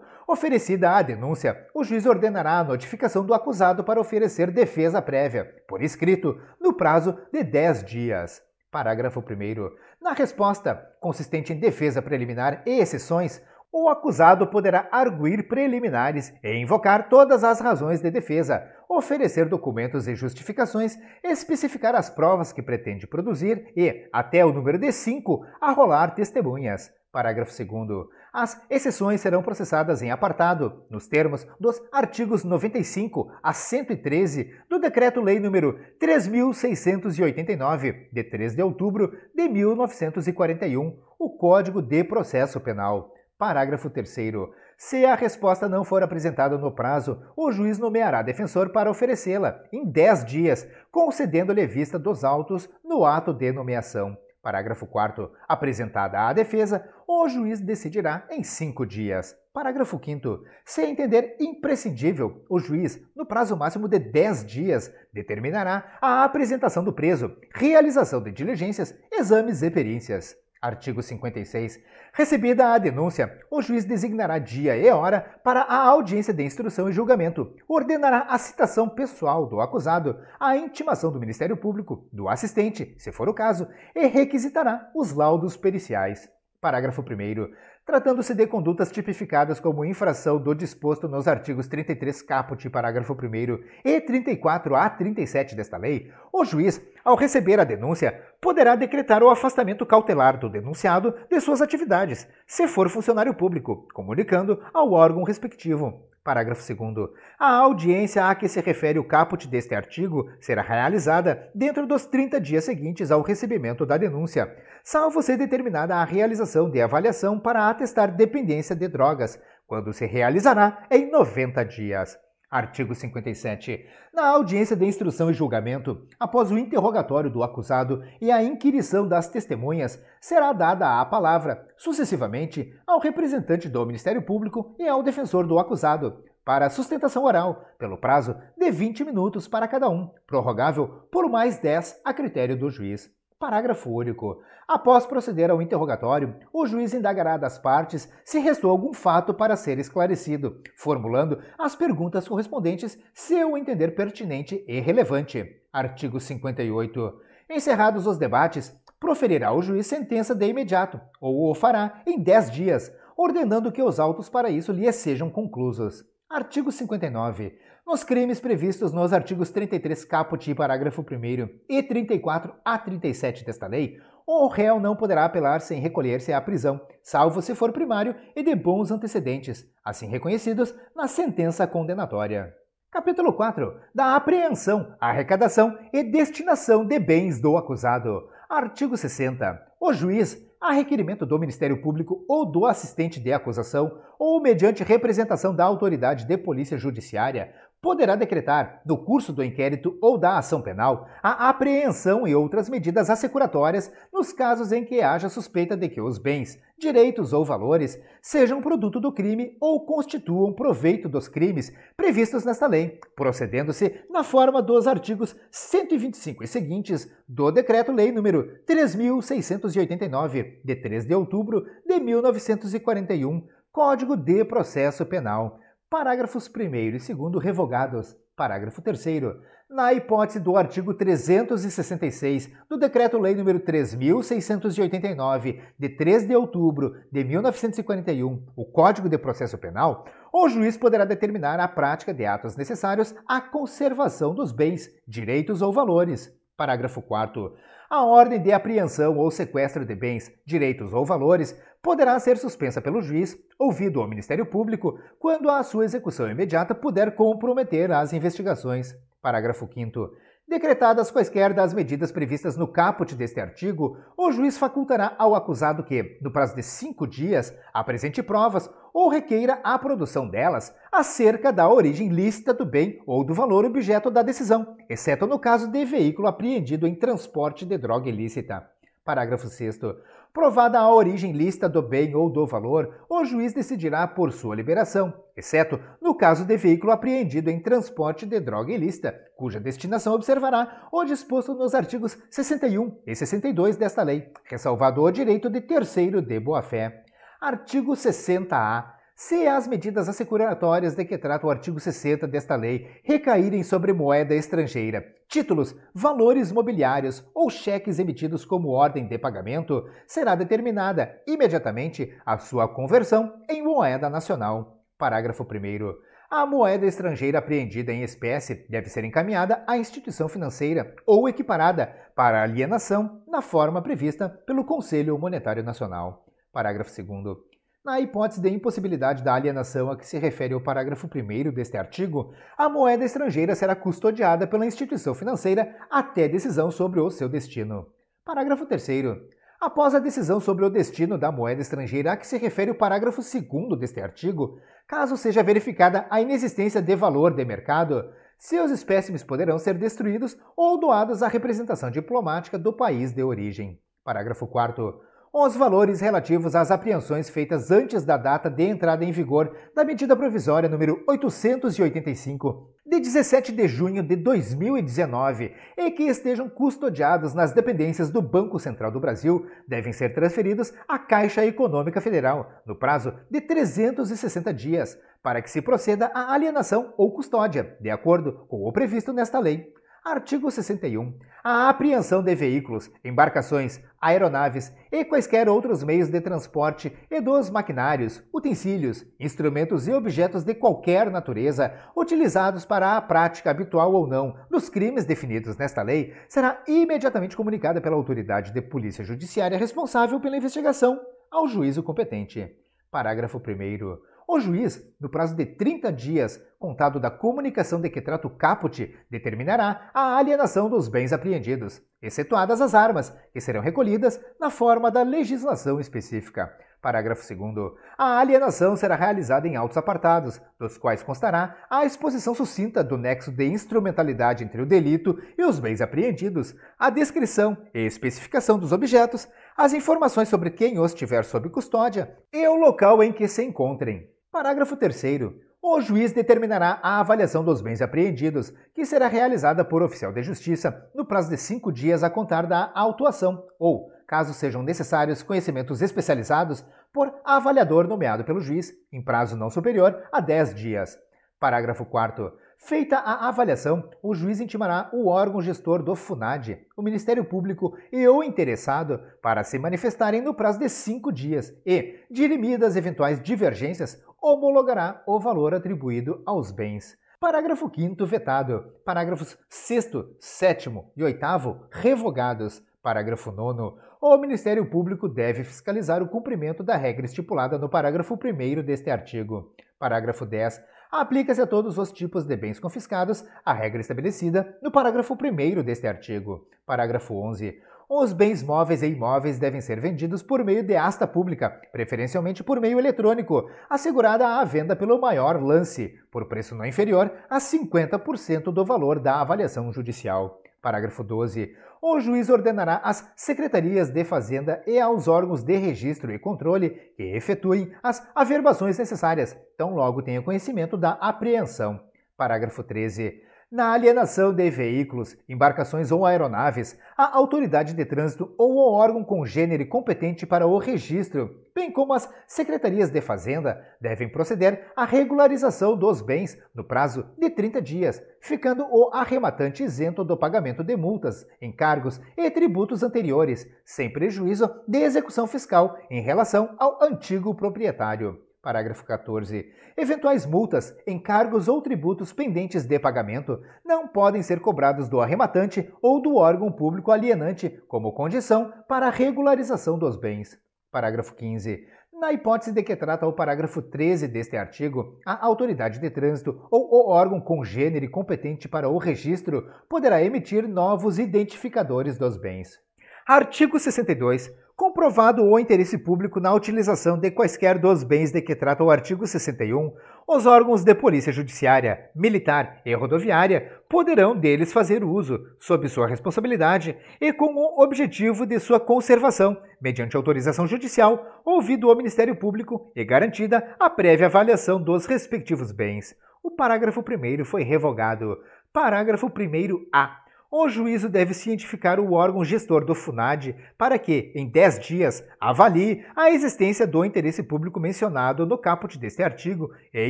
Oferecida a denúncia, o juiz ordenará a notificação do acusado para oferecer defesa prévia, por escrito, no prazo de 10 dias. Parágrafo 1º. Na resposta, consistente em defesa preliminar e exceções, o acusado poderá arguir preliminares e invocar todas as razões de defesa, oferecer documentos e justificações, especificar as provas que pretende produzir e, até o número de 5, arrolar testemunhas. Parágrafo 2º. As exceções serão processadas em apartado, nos termos dos artigos 95 a 113 do Decreto-Lei nº 3.689, de 3 de outubro de 1941, o Código de Processo Penal. Parágrafo 3º. Se a resposta não for apresentada no prazo, o juiz nomeará defensor para oferecê-la em 10 dias, concedendo-lhe vista dos autos no ato de nomeação. Parágrafo 4º. Apresentada a defesa, o juiz decidirá em 5 dias. Parágrafo 5º. Se entender imprescindível, o juiz, no prazo máximo de 10 dias, determinará a apresentação do preso, realização de diligências, exames e perícias. Artigo 56. Recebida a denúncia, o juiz designará dia e hora para a audiência de instrução e julgamento, ordenará a citação pessoal do acusado, a intimação do Ministério Público, do assistente, se for o caso, e requisitará os laudos periciais. Parágrafo 1º. Tratando-se de condutas tipificadas como infração do disposto nos artigos 33 caput, parágrafo 1º, e 34 a 37 desta lei, o juiz, ao receber a denúncia, poderá decretar o afastamento cautelar do denunciado de suas atividades, se for funcionário público, comunicando ao órgão respectivo. Parágrafo 2º. A audiência a que se refere o caput deste artigo será realizada dentro dos 30 dias seguintes ao recebimento da denúncia, salvo ser determinada a realização de avaliação para atestar dependência de drogas, quando se realizará em 90 dias. Artigo 57. Na audiência de instrução e julgamento, após o interrogatório do acusado e a inquirição das testemunhas, será dada a palavra, sucessivamente, ao representante do Ministério Público e ao defensor do acusado, para sustentação oral, pelo prazo de 20 minutos para cada um, prorrogável por mais 10 a critério do juiz. Parágrafo único. Após proceder ao interrogatório, o juiz indagará das partes se restou algum fato para ser esclarecido, formulando as perguntas correspondentes se o entender pertinente e relevante. Artigo 58. Encerrados os debates, proferirá o juiz sentença de imediato, ou o fará em 10 dias, ordenando que os autos para isso lhe sejam conclusos. Artigo 59. Nos crimes previstos nos artigos 33 caput, parágrafo 1º e 34 a 37 desta lei, o réu não poderá apelar sem recolher-se à prisão, salvo se for primário e de bons antecedentes, assim reconhecidos na sentença condenatória. Capítulo 4. Da apreensão, arrecadação e destinação de bens do acusado. Artigo 60. O juiz, a requerimento do Ministério Público ou do assistente de acusação, ou mediante representação da autoridade de polícia judiciária, poderá decretar, no curso do inquérito ou da ação penal, a apreensão e outras medidas assecuratórias nos casos em que haja suspeita de que os bens, direitos ou valores sejam produto do crime ou constituam proveito dos crimes previstos nesta lei, procedendo-se na forma dos artigos 125 e seguintes do Decreto-Lei nº 3.689, de 3 de outubro de 1941, Código de Processo Penal. Parágrafos 1º e 2º revogados. Parágrafo 3º. Na hipótese do artigo 366 do Decreto-Lei nº 3.689, de 3 de outubro de 1941, o Código de Processo Penal, o juiz poderá determinar a prática de atos necessários à conservação dos bens, direitos ou valores. Parágrafo 4º. A ordem de apreensão ou sequestro de bens, direitos ou valores poderá ser suspensa pelo juiz, ouvido o Ministério Público, quando a sua execução imediata puder comprometer as investigações. Parágrafo 5º. Decretadas quaisquer das medidas previstas no caput deste artigo, o juiz facultará ao acusado que, no prazo de 5 dias, apresente provas ou requeira a produção delas acerca da origem lícita do bem ou do valor objeto da decisão, exceto no caso de veículo apreendido em transporte de droga ilícita. Parágrafo 6º. Provada a origem lícita do bem ou do valor, o juiz decidirá por sua liberação, exceto no caso de veículo apreendido em transporte de droga ilícita, cuja destinação observará o disposto nos artigos 61 e 62 desta lei, ressalvado o direito de terceiro de boa-fé. Artigo 60-A. Se as medidas assecuratórias de que trata o artigo 60 desta lei recaírem sobre moeda estrangeira, títulos, valores mobiliários ou cheques emitidos como ordem de pagamento, será determinada imediatamente a sua conversão em moeda nacional. Parágrafo 1º. A moeda estrangeira apreendida em espécie deve ser encaminhada à instituição financeira ou equiparada para alienação na forma prevista pelo Conselho Monetário Nacional. Parágrafo 2º. Na hipótese de impossibilidade da alienação a que se refere o parágrafo 1º deste artigo, a moeda estrangeira será custodiada pela instituição financeira até decisão sobre o seu destino. Parágrafo 3º. Após a decisão sobre o destino da moeda estrangeira a que se refere o parágrafo 2º deste artigo, caso seja verificada a inexistência de valor de mercado, seus espécimes poderão ser destruídos ou doados à representação diplomática do país de origem. Parágrafo 4º. Os valores relativos às apreensões feitas antes da data de entrada em vigor da medida provisória número 885, de 17 de junho de 2019, e que estejam custodiados nas dependências do Banco Central do Brasil, devem ser transferidos à Caixa Econômica Federal, no prazo de 360 dias, para que se proceda à alienação ou custódia, de acordo com o previsto nesta lei. Artigo 61. A apreensão de veículos, embarcações, aeronaves e quaisquer outros meios de transporte e dos maquinários, utensílios, instrumentos e objetos de qualquer natureza utilizados para a prática habitual ou não dos crimes definidos nesta lei será imediatamente comunicada pela autoridade de polícia judiciária responsável pela investigação ao juízo competente. Parágrafo 1º. O juiz, no prazo de 30 dias, contado da comunicação de que trata o caput, determinará a alienação dos bens apreendidos, excetuadas as armas, que serão recolhidas na forma da legislação específica. Parágrafo 2º. A alienação será realizada em autos apartados, dos quais constará a exposição sucinta do nexo de instrumentalidade entre o delito e os bens apreendidos, a descrição e especificação dos objetos, as informações sobre quem os tiver sob custódia e o local em que se encontrem. Parágrafo 3º. O juiz determinará a avaliação dos bens apreendidos, que será realizada por oficial de justiça no prazo de 5 dias a contar da autuação ou, caso sejam necessários conhecimentos especializados, por avaliador nomeado pelo juiz, em prazo não superior a 10 dias. Parágrafo 4º. Feita a avaliação, o juiz intimará o órgão gestor do FUNAD, o Ministério Público e o interessado para se manifestarem no prazo de 5 dias e, dirimidas eventuais divergências, homologará o valor atribuído aos bens. Parágrafo 5º vetado. Parágrafos 6º, 7º e 8º revogados. Parágrafo 9º. O Ministério Público deve fiscalizar o cumprimento da regra estipulada no parágrafo 1º deste artigo. Parágrafo 10. Aplica-se a todos os tipos de bens confiscados a regra estabelecida no parágrafo 1º deste artigo. Parágrafo 11. Os bens móveis e imóveis devem ser vendidos por meio de asta pública, preferencialmente por meio eletrônico, assegurada a venda pelo maior lance, por preço não inferior a 50% do valor da avaliação judicial. Parágrafo 12. O juiz ordenará às secretarias de Fazenda e aos órgãos de registro e controle que efetuem as averbações necessárias, tão logo tenha conhecimento da apreensão. Parágrafo 13. Na alienação de veículos, embarcações ou aeronaves, a autoridade de trânsito ou o órgão congênere competente para o registro, bem como as secretarias de Fazenda, devem proceder à regularização dos bens no prazo de 30 dias, ficando o arrematante isento do pagamento de multas, encargos e tributos anteriores, sem prejuízo de execução fiscal em relação ao antigo proprietário. Parágrafo 14. Eventuais multas, encargos ou tributos pendentes de pagamento não podem ser cobrados do arrematante ou do órgão público alienante como condição para a regularização dos bens. Parágrafo 15. Na hipótese de que trata o parágrafo 13 deste artigo, a autoridade de trânsito ou o órgão congênere competente para o registro poderá emitir novos identificadores dos bens. Artigo 62. Comprovado o interesse público na utilização de quaisquer dos bens de que trata o artigo 61, os órgãos de polícia judiciária, militar e rodoviária poderão deles fazer uso, sob sua responsabilidade e com o objetivo de sua conservação, mediante autorização judicial, ouvido o Ministério Público e garantida a prévia avaliação dos respectivos bens. O parágrafo 1º foi revogado. Parágrafo 1º-A. O juízo deve cientificar o órgão gestor do FUNAD para que, em 10 dias, avalie a existência do interesse público mencionado no caput deste artigo e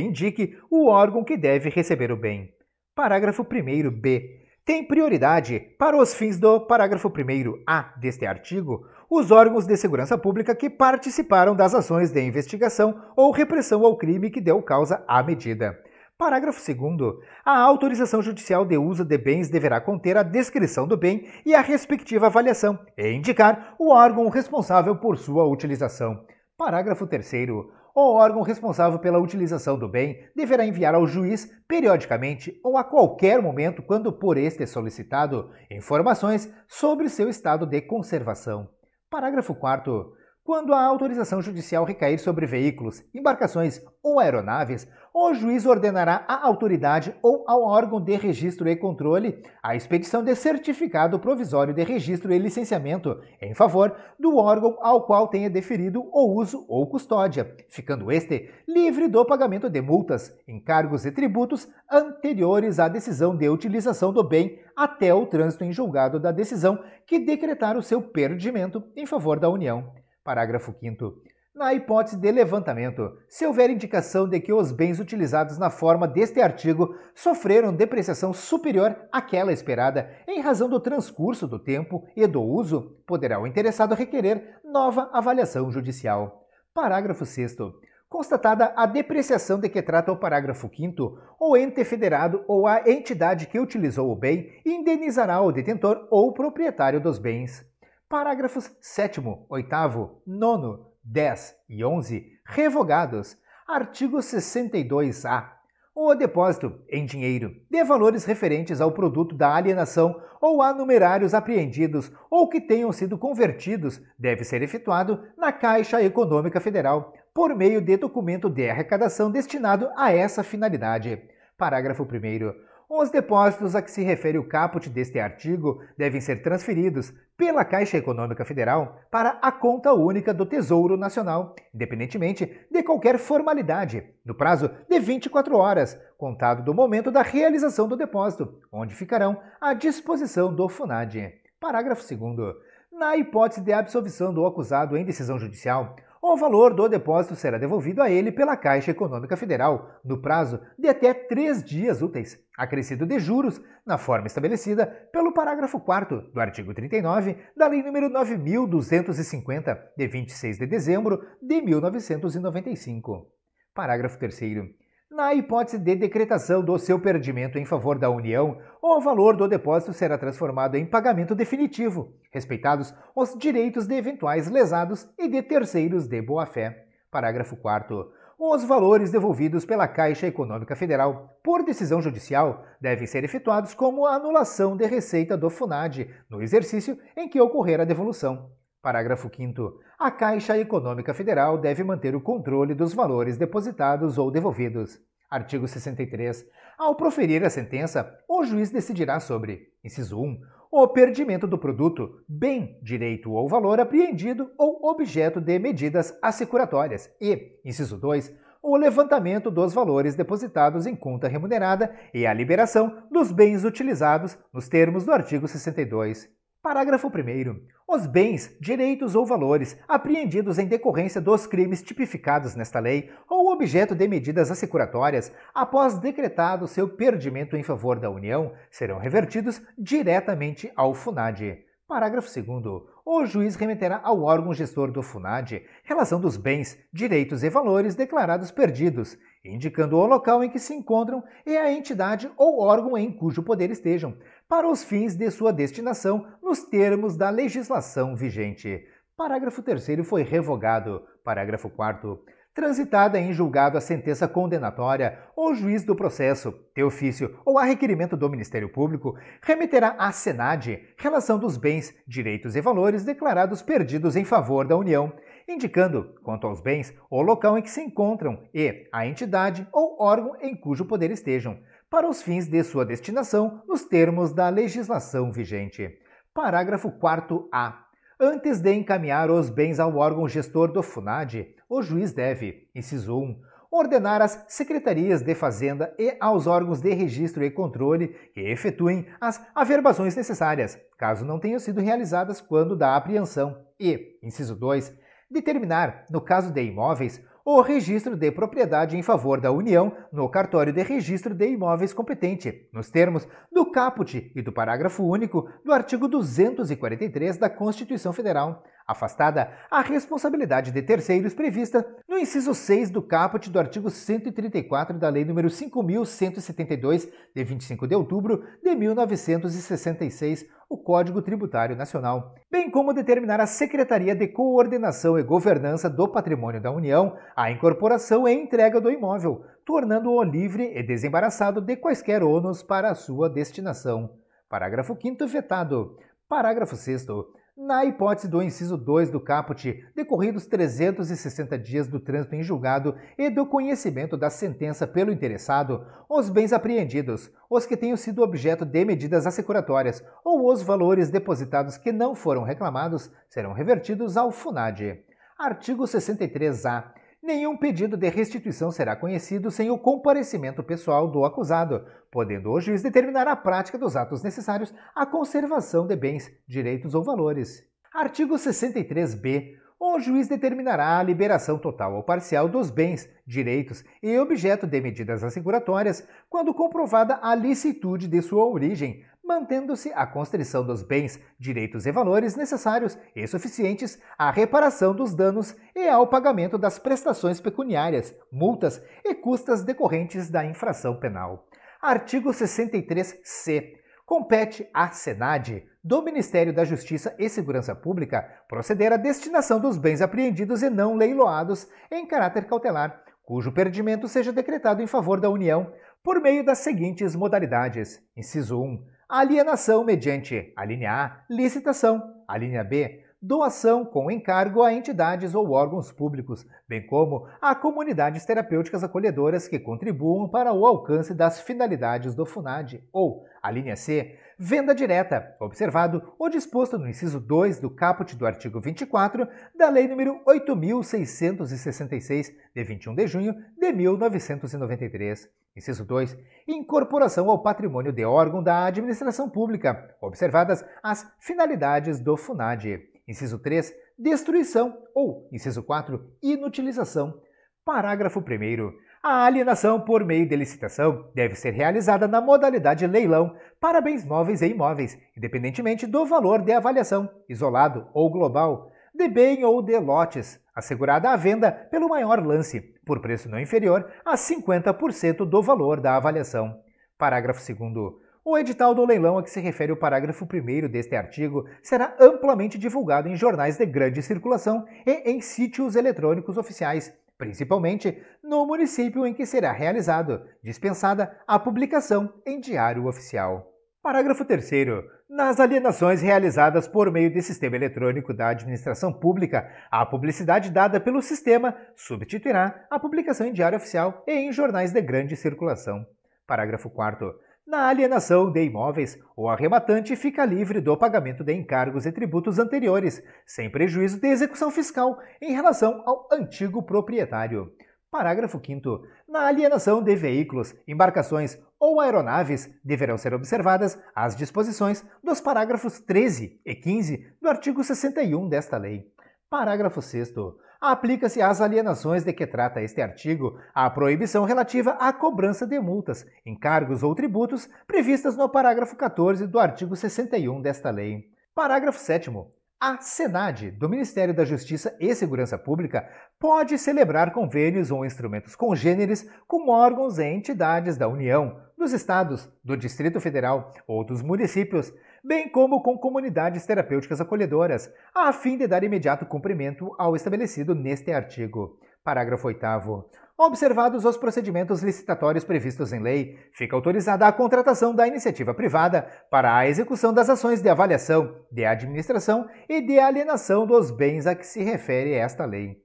indique o órgão que deve receber o bem. Parágrafo 1º-B. Tem prioridade, para os fins do parágrafo 1º-A deste artigo, os órgãos de segurança pública que participaram das ações de investigação ou repressão ao crime que deu causa à medida. Parágrafo 2º. A autorização judicial de uso de bens deverá conter a descrição do bem e a respectiva avaliação e indicar o órgão responsável por sua utilização. Parágrafo 3º. O órgão responsável pela utilização do bem deverá enviar ao juiz, periodicamente ou a qualquer momento, quando por este solicitado, informações sobre seu estado de conservação. Parágrafo 4º. Quando a autorização judicial recair sobre veículos, embarcações ou aeronaves, o juiz ordenará à autoridade ou ao órgão de registro e controle a expedição de certificado provisório de registro e licenciamento em favor do órgão ao qual tenha deferido o uso ou custódia, ficando este livre do pagamento de multas, encargos e tributos anteriores à decisão de utilização do bem até o trânsito em julgado da decisão que decretar o seu perdimento em favor da União. Parágrafo 5º. Na hipótese de levantamento, se houver indicação de que os bens utilizados na forma deste artigo sofreram depreciação superior àquela esperada em razão do transcurso do tempo e do uso, poderá o interessado requerer nova avaliação judicial. Parágrafo 6º. Constatada a depreciação de que trata o parágrafo 5º, o ente federado ou a entidade que utilizou o bem indenizará o detentor ou proprietário dos bens. Parágrafos 7º, 8º, 9º, 10 e 11 revogados. Artigo 62-A. O depósito em dinheiro de valores referentes ao produto da alienação ou a numerários apreendidos ou que tenham sido convertidos deve ser efetuado na Caixa Econômica Federal por meio de documento de arrecadação destinado a essa finalidade. Parágrafo 1º. Os depósitos a que se refere o caput deste artigo devem ser transferidos pela Caixa Econômica Federal para a conta única do Tesouro Nacional, independentemente de qualquer formalidade, no prazo de 24 horas, contado do momento da realização do depósito, onde ficarão à disposição do FUNAD. Parágrafo 2º. Na hipótese de absolvição do acusado em decisão judicial, o valor do depósito será devolvido a ele pela Caixa Econômica Federal no prazo de até 3 dias úteis, acrescido de juros, na forma estabelecida pelo parágrafo 4º do artigo 39 da Lei nº 9.250, de 26 de dezembro de 1995. Parágrafo 3º. Na hipótese de decretação do seu perdimento em favor da União, o valor do depósito será transformado em pagamento definitivo, respeitados os direitos de eventuais lesados e de terceiros de boa-fé. Parágrafo 4º. Os valores devolvidos pela Caixa Econômica Federal por decisão judicial devem ser efetuados como anulação de receita do FUNAD no exercício em que ocorrer a devolução. Parágrafo 5º. A Caixa Econômica Federal deve manter o controle dos valores depositados ou devolvidos. Artigo 63. Ao proferir a sentença, o juiz decidirá sobre: inciso 1. O perdimento do produto, bem, direito ou valor apreendido ou objeto de medidas assecuratórias e, inciso 2, o levantamento dos valores depositados em conta remunerada e a liberação dos bens utilizados nos termos do artigo 62. Parágrafo 1º. Os bens, direitos ou valores apreendidos em decorrência dos crimes tipificados nesta lei ou objeto de medidas assecuratórias, após decretado seu perdimento em favor da União, serão revertidos diretamente ao FUNAD. Parágrafo 2º. O juiz remeterá ao órgão gestor do FUNAD relação dos bens, direitos e valores declarados perdidos, indicando o local em que se encontram e a entidade ou órgão em cujo poder estejam, para os fins de sua destinação nos termos da legislação vigente. Parágrafo 3º foi revogado. Parágrafo 4º. Transitada em julgado a sentença condenatória, o juiz do processo, de ofício ou a requerimento do Ministério Público, remeterá à SENAD relação dos bens, direitos e valores declarados perdidos em favor da União, indicando, quanto aos bens, o local em que se encontram e a entidade ou órgão em cujo poder estejam, para os fins de sua destinação nos termos da legislação vigente. Parágrafo 4º-A. Antes de encaminhar os bens ao órgão gestor do FUNAD, o juiz deve, inciso 1, ordenar às secretarias de Fazenda e aos órgãos de registro e controle que efetuem as averbações necessárias, caso não tenham sido realizadas quando da apreensão, e, inciso 2, determinar, no caso de imóveis, o registro de propriedade em favor da União no cartório de registro de imóveis competente, nos termos do caput e do parágrafo único do artigo 243 da Constituição Federal, afastada a responsabilidade de terceiros prevista no inciso 6 do caput do artigo 134 da Lei nº 5.172, de 25 de outubro de 1966, o Código Tributário Nacional, bem como determinar a Secretaria de Coordenação e Governança do Patrimônio da União a incorporação e entrega do imóvel, tornando-o livre e desembaraçado de quaisquer ônus para a sua destinação. Parágrafo 5º vetado. Parágrafo 6º. Na hipótese do inciso 2 do caput, decorridos 360 dias do trânsito em julgado e do conhecimento da sentença pelo interessado, os bens apreendidos, os que tenham sido objeto de medidas assecuratórias ou os valores depositados que não foram reclamados, serão revertidos ao FUNAD. Artigo 63-A. Nenhum pedido de restituição será conhecido sem o comparecimento pessoal do acusado, podendo o juiz determinar a prática dos atos necessários à conservação de bens, direitos ou valores. Artigo 63-B. O juiz determinará a liberação total ou parcial dos bens, direitos e objeto de medidas asseguratórias quando comprovada a licitude de sua origem, mantendo-se a constrição dos bens, direitos e valores necessários e suficientes à reparação dos danos e ao pagamento das prestações pecuniárias, multas e custas decorrentes da infração penal. Artigo 63-C. Compete à SENAD, do Ministério da Justiça e Segurança Pública, proceder à destinação dos bens apreendidos e não leiloados em caráter cautelar, cujo perdimento seja decretado em favor da União por meio das seguintes modalidades. Inciso 1. Alienação mediante a linha A, licitação, a linha B, doação com encargo a entidades ou órgãos públicos, bem como a comunidades terapêuticas acolhedoras que contribuam para o alcance das finalidades do FUNAD, ou a linha C, venda direta, observado o disposto no inciso 2 do caput do artigo 24 da Lei nº 8.666, de 21 de junho de 1993. Inciso 2. Incorporação ao patrimônio de órgão da administração pública, observadas as finalidades do FUNAD. Inciso 3. Destruição ou, inciso 4, inutilização. Parágrafo 1º. A alienação por meio de licitação deve ser realizada na modalidade leilão para bens móveis e imóveis, independentemente do valor de avaliação, isolado ou global, de bem ou de lotes, assegurada a venda pelo maior lance, por preço não inferior a 50% do valor da avaliação. Parágrafo 2º. O edital do leilão a que se refere o parágrafo 1º deste artigo será amplamente divulgado em jornais de grande circulação e em sítios eletrônicos oficiais, principalmente no município em que será realizado, dispensada a publicação em diário oficial. Parágrafo 3º. Nas alienações realizadas por meio de sistema eletrônico da administração pública, a publicidade dada pelo sistema substituirá a publicação em diário oficial e em jornais de grande circulação. Parágrafo 4º. Na alienação de imóveis, o arrematante fica livre do pagamento de encargos e tributos anteriores, sem prejuízo de execução fiscal em relação ao antigo proprietário. Parágrafo 5º. Na alienação de veículos, embarcações ou aeronaves, deverão ser observadas as disposições dos parágrafos 13 e 15 do artigo 61 desta lei. Parágrafo 6º. Aplica-se às alienações de que trata este artigo a proibição relativa à cobrança de multas, encargos ou tributos previstas no parágrafo 14 do artigo 61 desta lei. Parágrafo 7º. A SENAD, do Ministério da Justiça e Segurança Pública, pode celebrar convênios ou instrumentos congêneres com órgãos e entidades da União, dos Estados, do Distrito Federal ou dos municípios, bem como com comunidades terapêuticas acolhedoras, a fim de dar imediato cumprimento ao estabelecido neste artigo. Parágrafo 8º. Observados os procedimentos licitatórios previstos em lei, fica autorizada a contratação da iniciativa privada para a execução das ações de avaliação, de administração e de alienação dos bens a que se refere esta lei.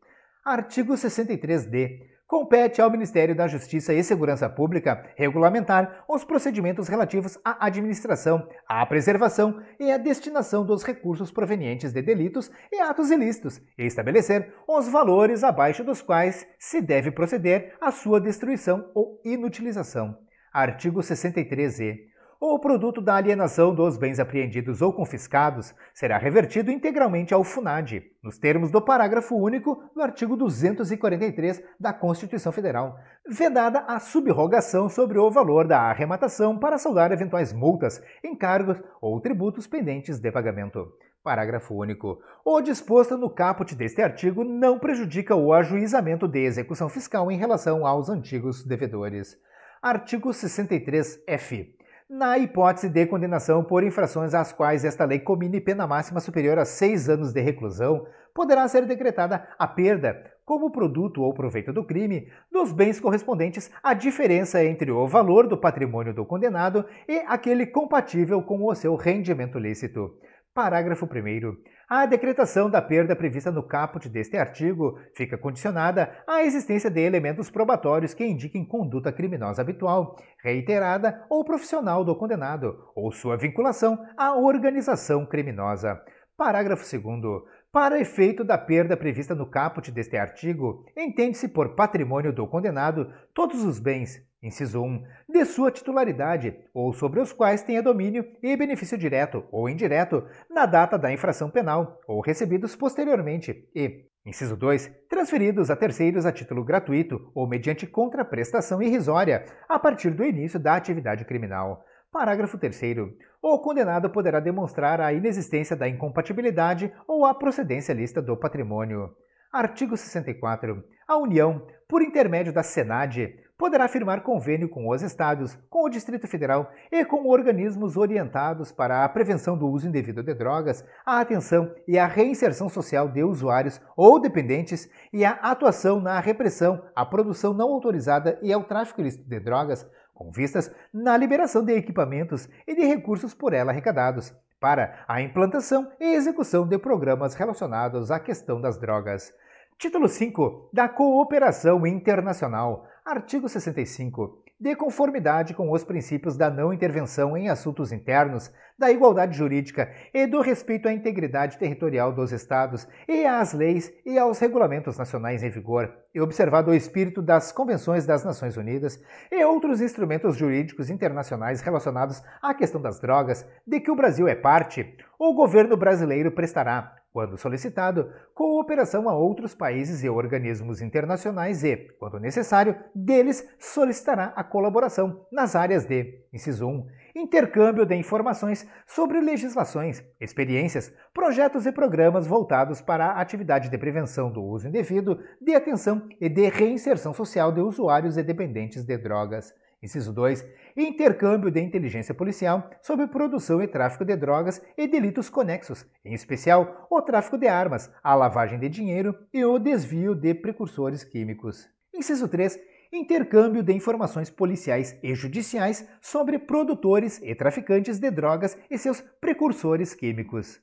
Artigo 63-D. Compete ao Ministério da Justiça e Segurança Pública regulamentar os procedimentos relativos à administração, à preservação e à destinação dos recursos provenientes de delitos e atos ilícitos e estabelecer os valores abaixo dos quais se deve proceder à sua destruição ou inutilização. Artigo 63-E. O produto da alienação dos bens apreendidos ou confiscados será revertido integralmente ao FUNAD, nos termos do parágrafo único do artigo 243 da Constituição Federal, vedada a subrogação sobre o valor da arrematação para saldar eventuais multas, encargos ou tributos pendentes de pagamento. Parágrafo único. O disposto no caput deste artigo não prejudica o ajuizamento de execução fiscal em relação aos antigos devedores. Artigo 63-F. Na hipótese de condenação por infrações às quais esta lei comine pena máxima superior a 6 anos de reclusão, poderá ser decretada a perda, como produto ou proveito do crime, dos bens correspondentes à diferença entre o valor do patrimônio do condenado e aquele compatível com o seu rendimento lícito. Parágrafo 1º. A decretação da perda prevista no caput deste artigo fica condicionada à existência de elementos probatórios que indiquem conduta criminosa habitual, reiterada ou profissional do condenado, ou sua vinculação à organização criminosa. Parágrafo 2º. Para efeito da perda prevista no caput deste artigo, entende-se por patrimônio do condenado todos os bens, inciso 1, de sua titularidade, ou sobre os quais tenha domínio e benefício direto ou indireto na data da infração penal, ou recebidos posteriormente e, inciso 2, transferidos a terceiros a título gratuito ou mediante contraprestação irrisória a partir do início da atividade criminal. Parágrafo 3º. O condenado poderá demonstrar a inexistência da incompatibilidade ou a procedência lícita do patrimônio. Artigo 64. A União, por intermédio da SENAD, poderá firmar convênio com os estados, com o Distrito Federal e com organismos orientados para a prevenção do uso indevido de drogas, a atenção e a reinserção social de usuários ou dependentes e a atuação na repressão, à produção não autorizada e ao tráfico ilícito de drogas, com vistas na liberação de equipamentos e de recursos por ela arrecadados, para a implantação e execução de programas relacionados à questão das drogas. Título 5 da Cooperação Internacional, artigo 65. De conformidade com os princípios da não intervenção em assuntos internos, da igualdade jurídica e do respeito à integridade territorial dos Estados e às leis e aos regulamentos nacionais em vigor, e observado o espírito das Convenções das Nações Unidas e outros instrumentos jurídicos internacionais relacionados à questão das drogas, de que o Brasil é parte, o governo brasileiro prestará, quando solicitado, cooperação a outros países e organismos internacionais e, quando necessário, deles solicitará a colaboração nas áreas de, inciso 1, intercâmbio de informações sobre legislações, experiências, projetos e programas voltados para a atividade de prevenção do uso indevido, de atenção e de reinserção social de usuários e dependentes de drogas. Inciso 2. Intercâmbio de inteligência policial sobre produção e tráfico de drogas e delitos conexos, em especial o tráfico de armas, a lavagem de dinheiro e o desvio de precursores químicos. Inciso 3. Intercâmbio de informações policiais e judiciais sobre produtores e traficantes de drogas e seus precursores químicos.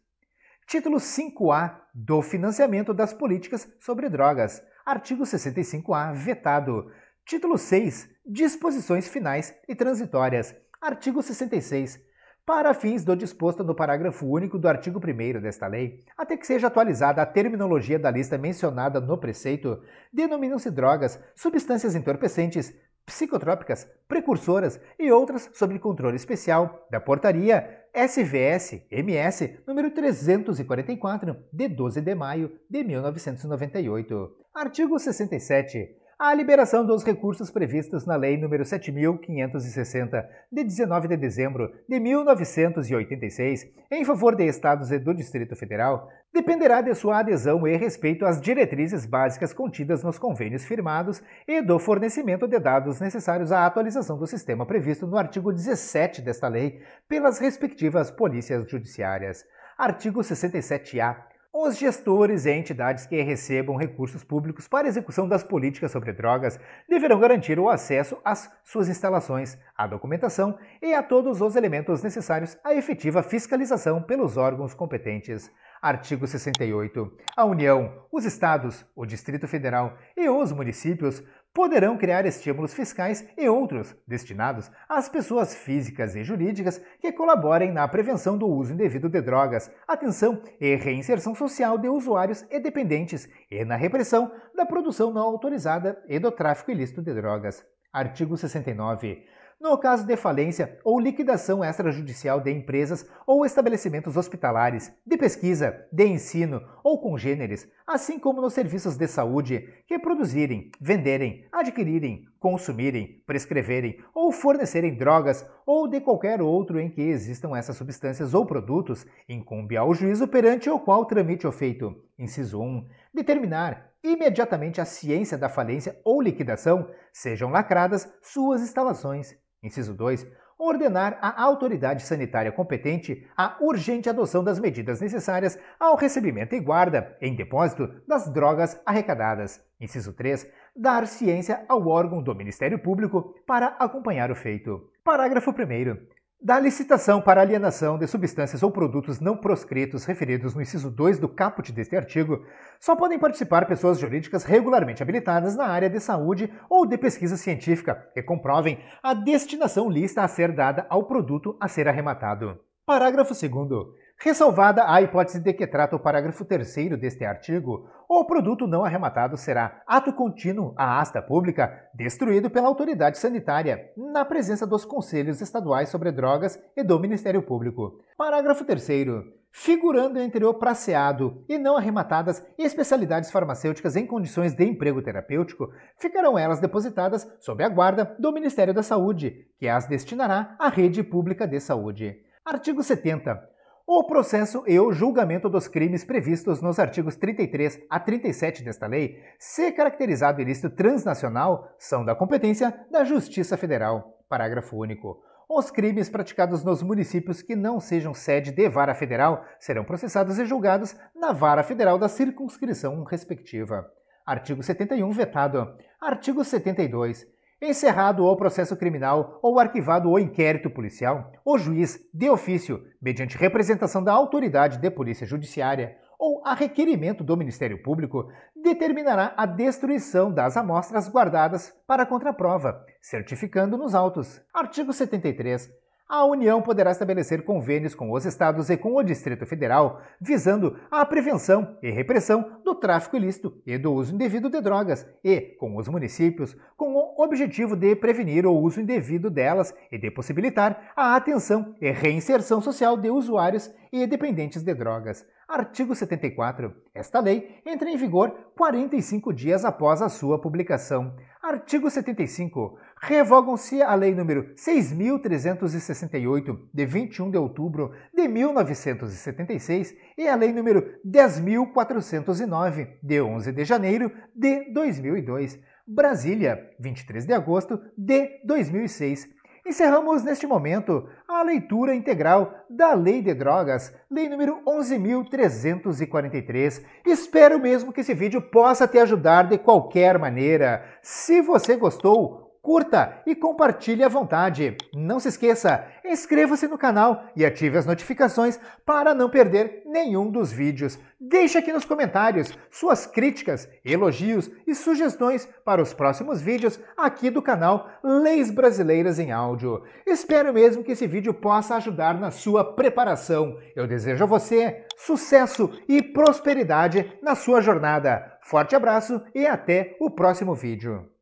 Título 5A do Financiamento das Políticas sobre Drogas. Artigo 65A, vetado. Título 6. Disposições finais e transitórias. Artigo 66. Para fins do disposto no parágrafo único do artigo 1º desta lei, até que seja atualizada a terminologia da lista mencionada no preceito, denominam-se drogas, substâncias entorpecentes, psicotrópicas, precursoras e outras sob controle especial da Portaria SVS-MS número 344, de 12 de maio de 1998. Artigo 67. A liberação dos recursos previstos na Lei nº 7.560, de 19 de dezembro de 1986, em favor de Estados e do Distrito Federal, dependerá de sua adesão e respeito às diretrizes básicas contidas nos convênios firmados e do fornecimento de dados necessários à atualização do sistema previsto no artigo 17 desta lei pelas respectivas polícias judiciárias. Artigo 67-A. Os gestores e entidades que recebam recursos públicos para execução das políticas sobre drogas deverão garantir o acesso às suas instalações, à documentação e a todos os elementos necessários à efetiva fiscalização pelos órgãos competentes. Artigo 68. A União, os Estados, o Distrito Federal e os municípios poderão criar estímulos fiscais e outros destinados às pessoas físicas e jurídicas que colaborem na prevenção do uso indevido de drogas, atenção e reinserção social de usuários e dependentes e na repressão da produção não autorizada e do tráfico ilícito de drogas. Artigo 69. No caso de falência ou liquidação extrajudicial de empresas ou estabelecimentos hospitalares, de pesquisa, de ensino ou congêneres, assim como nos serviços de saúde, que produzirem, venderem, adquirirem, consumirem, prescreverem ou fornecerem drogas ou de qualquer outro em que existam essas substâncias ou produtos, incumbe ao juízo perante o qual tramite o feito. Inciso 1. Determinar imediatamente a ciência da falência ou liquidação, sejam lacradas suas instalações. Inciso 2. Ordenar à autoridade sanitária competente a urgente adoção das medidas necessárias ao recebimento e guarda, em depósito, das drogas arrecadadas. Inciso 3. Dar ciência ao órgão do Ministério Público para acompanhar o feito. Parágrafo 1º. Da licitação para alienação de substâncias ou produtos não proscritos referidos no inciso 2 do caput deste artigo, só podem participar pessoas jurídicas regularmente habilitadas na área de saúde ou de pesquisa científica que comprovem a destinação lícita a ser dada ao produto a ser arrematado. Parágrafo 2º. Ressalvada a hipótese de que trata o parágrafo 3º deste artigo, o produto não arrematado será, ato contínuo à asta pública, destruído pela autoridade sanitária, na presença dos Conselhos Estaduais sobre Drogas e do Ministério Público. Parágrafo 3º. Figurando entre o praceado e não arrematadas especialidades farmacêuticas em condições de emprego terapêutico, ficarão elas depositadas sob a guarda do Ministério da Saúde, que as destinará à rede pública de saúde. Artigo 70. O processo e o julgamento dos crimes previstos nos artigos 33 a 37 desta lei, se caracterizado ilícito transnacional, são da competência da Justiça Federal. Parágrafo único. Os crimes praticados nos municípios que não sejam sede de vara federal serão processados e julgados na vara federal da circunscrição respectiva. Artigo 71, vetado. Artigo 72. Encerrado o processo criminal ou arquivado o inquérito policial, o juiz, de ofício, mediante representação da autoridade de polícia judiciária ou a requerimento do Ministério Público, determinará a destruição das amostras guardadas para contraprova, certificando nos autos. Artigo 73. A União poderá estabelecer convênios com os Estados e com o Distrito Federal, visando a prevenção e repressão do tráfico ilícito e do uso indevido de drogas, e com os municípios, com o objetivo de prevenir o uso indevido delas e de possibilitar a atenção e reinserção social de usuários e dependentes de drogas. Artigo 74. Esta lei entra em vigor 45 dias após a sua publicação. Artigo 75. Revogam-se a Lei nº 6.368, de 21 de outubro de 1976, e a Lei nº 10.409, de 11 de janeiro de 2002. Brasília, 23 de agosto de 2006. Encerramos neste momento a leitura integral da Lei de Drogas, Lei número 11.343. Espero mesmo que esse vídeo possa te ajudar de qualquer maneira. Se você gostou, curta e compartilhe à vontade. Não se esqueça, inscreva-se no canal e ative as notificações para não perder nenhum dos vídeos. Deixe aqui nos comentários suas críticas, elogios e sugestões para os próximos vídeos aqui do canal Leis Brasileiras em Áudio. Espero mesmo que esse vídeo possa ajudar na sua preparação. Eu desejo a você sucesso e prosperidade na sua jornada. Forte abraço e até o próximo vídeo.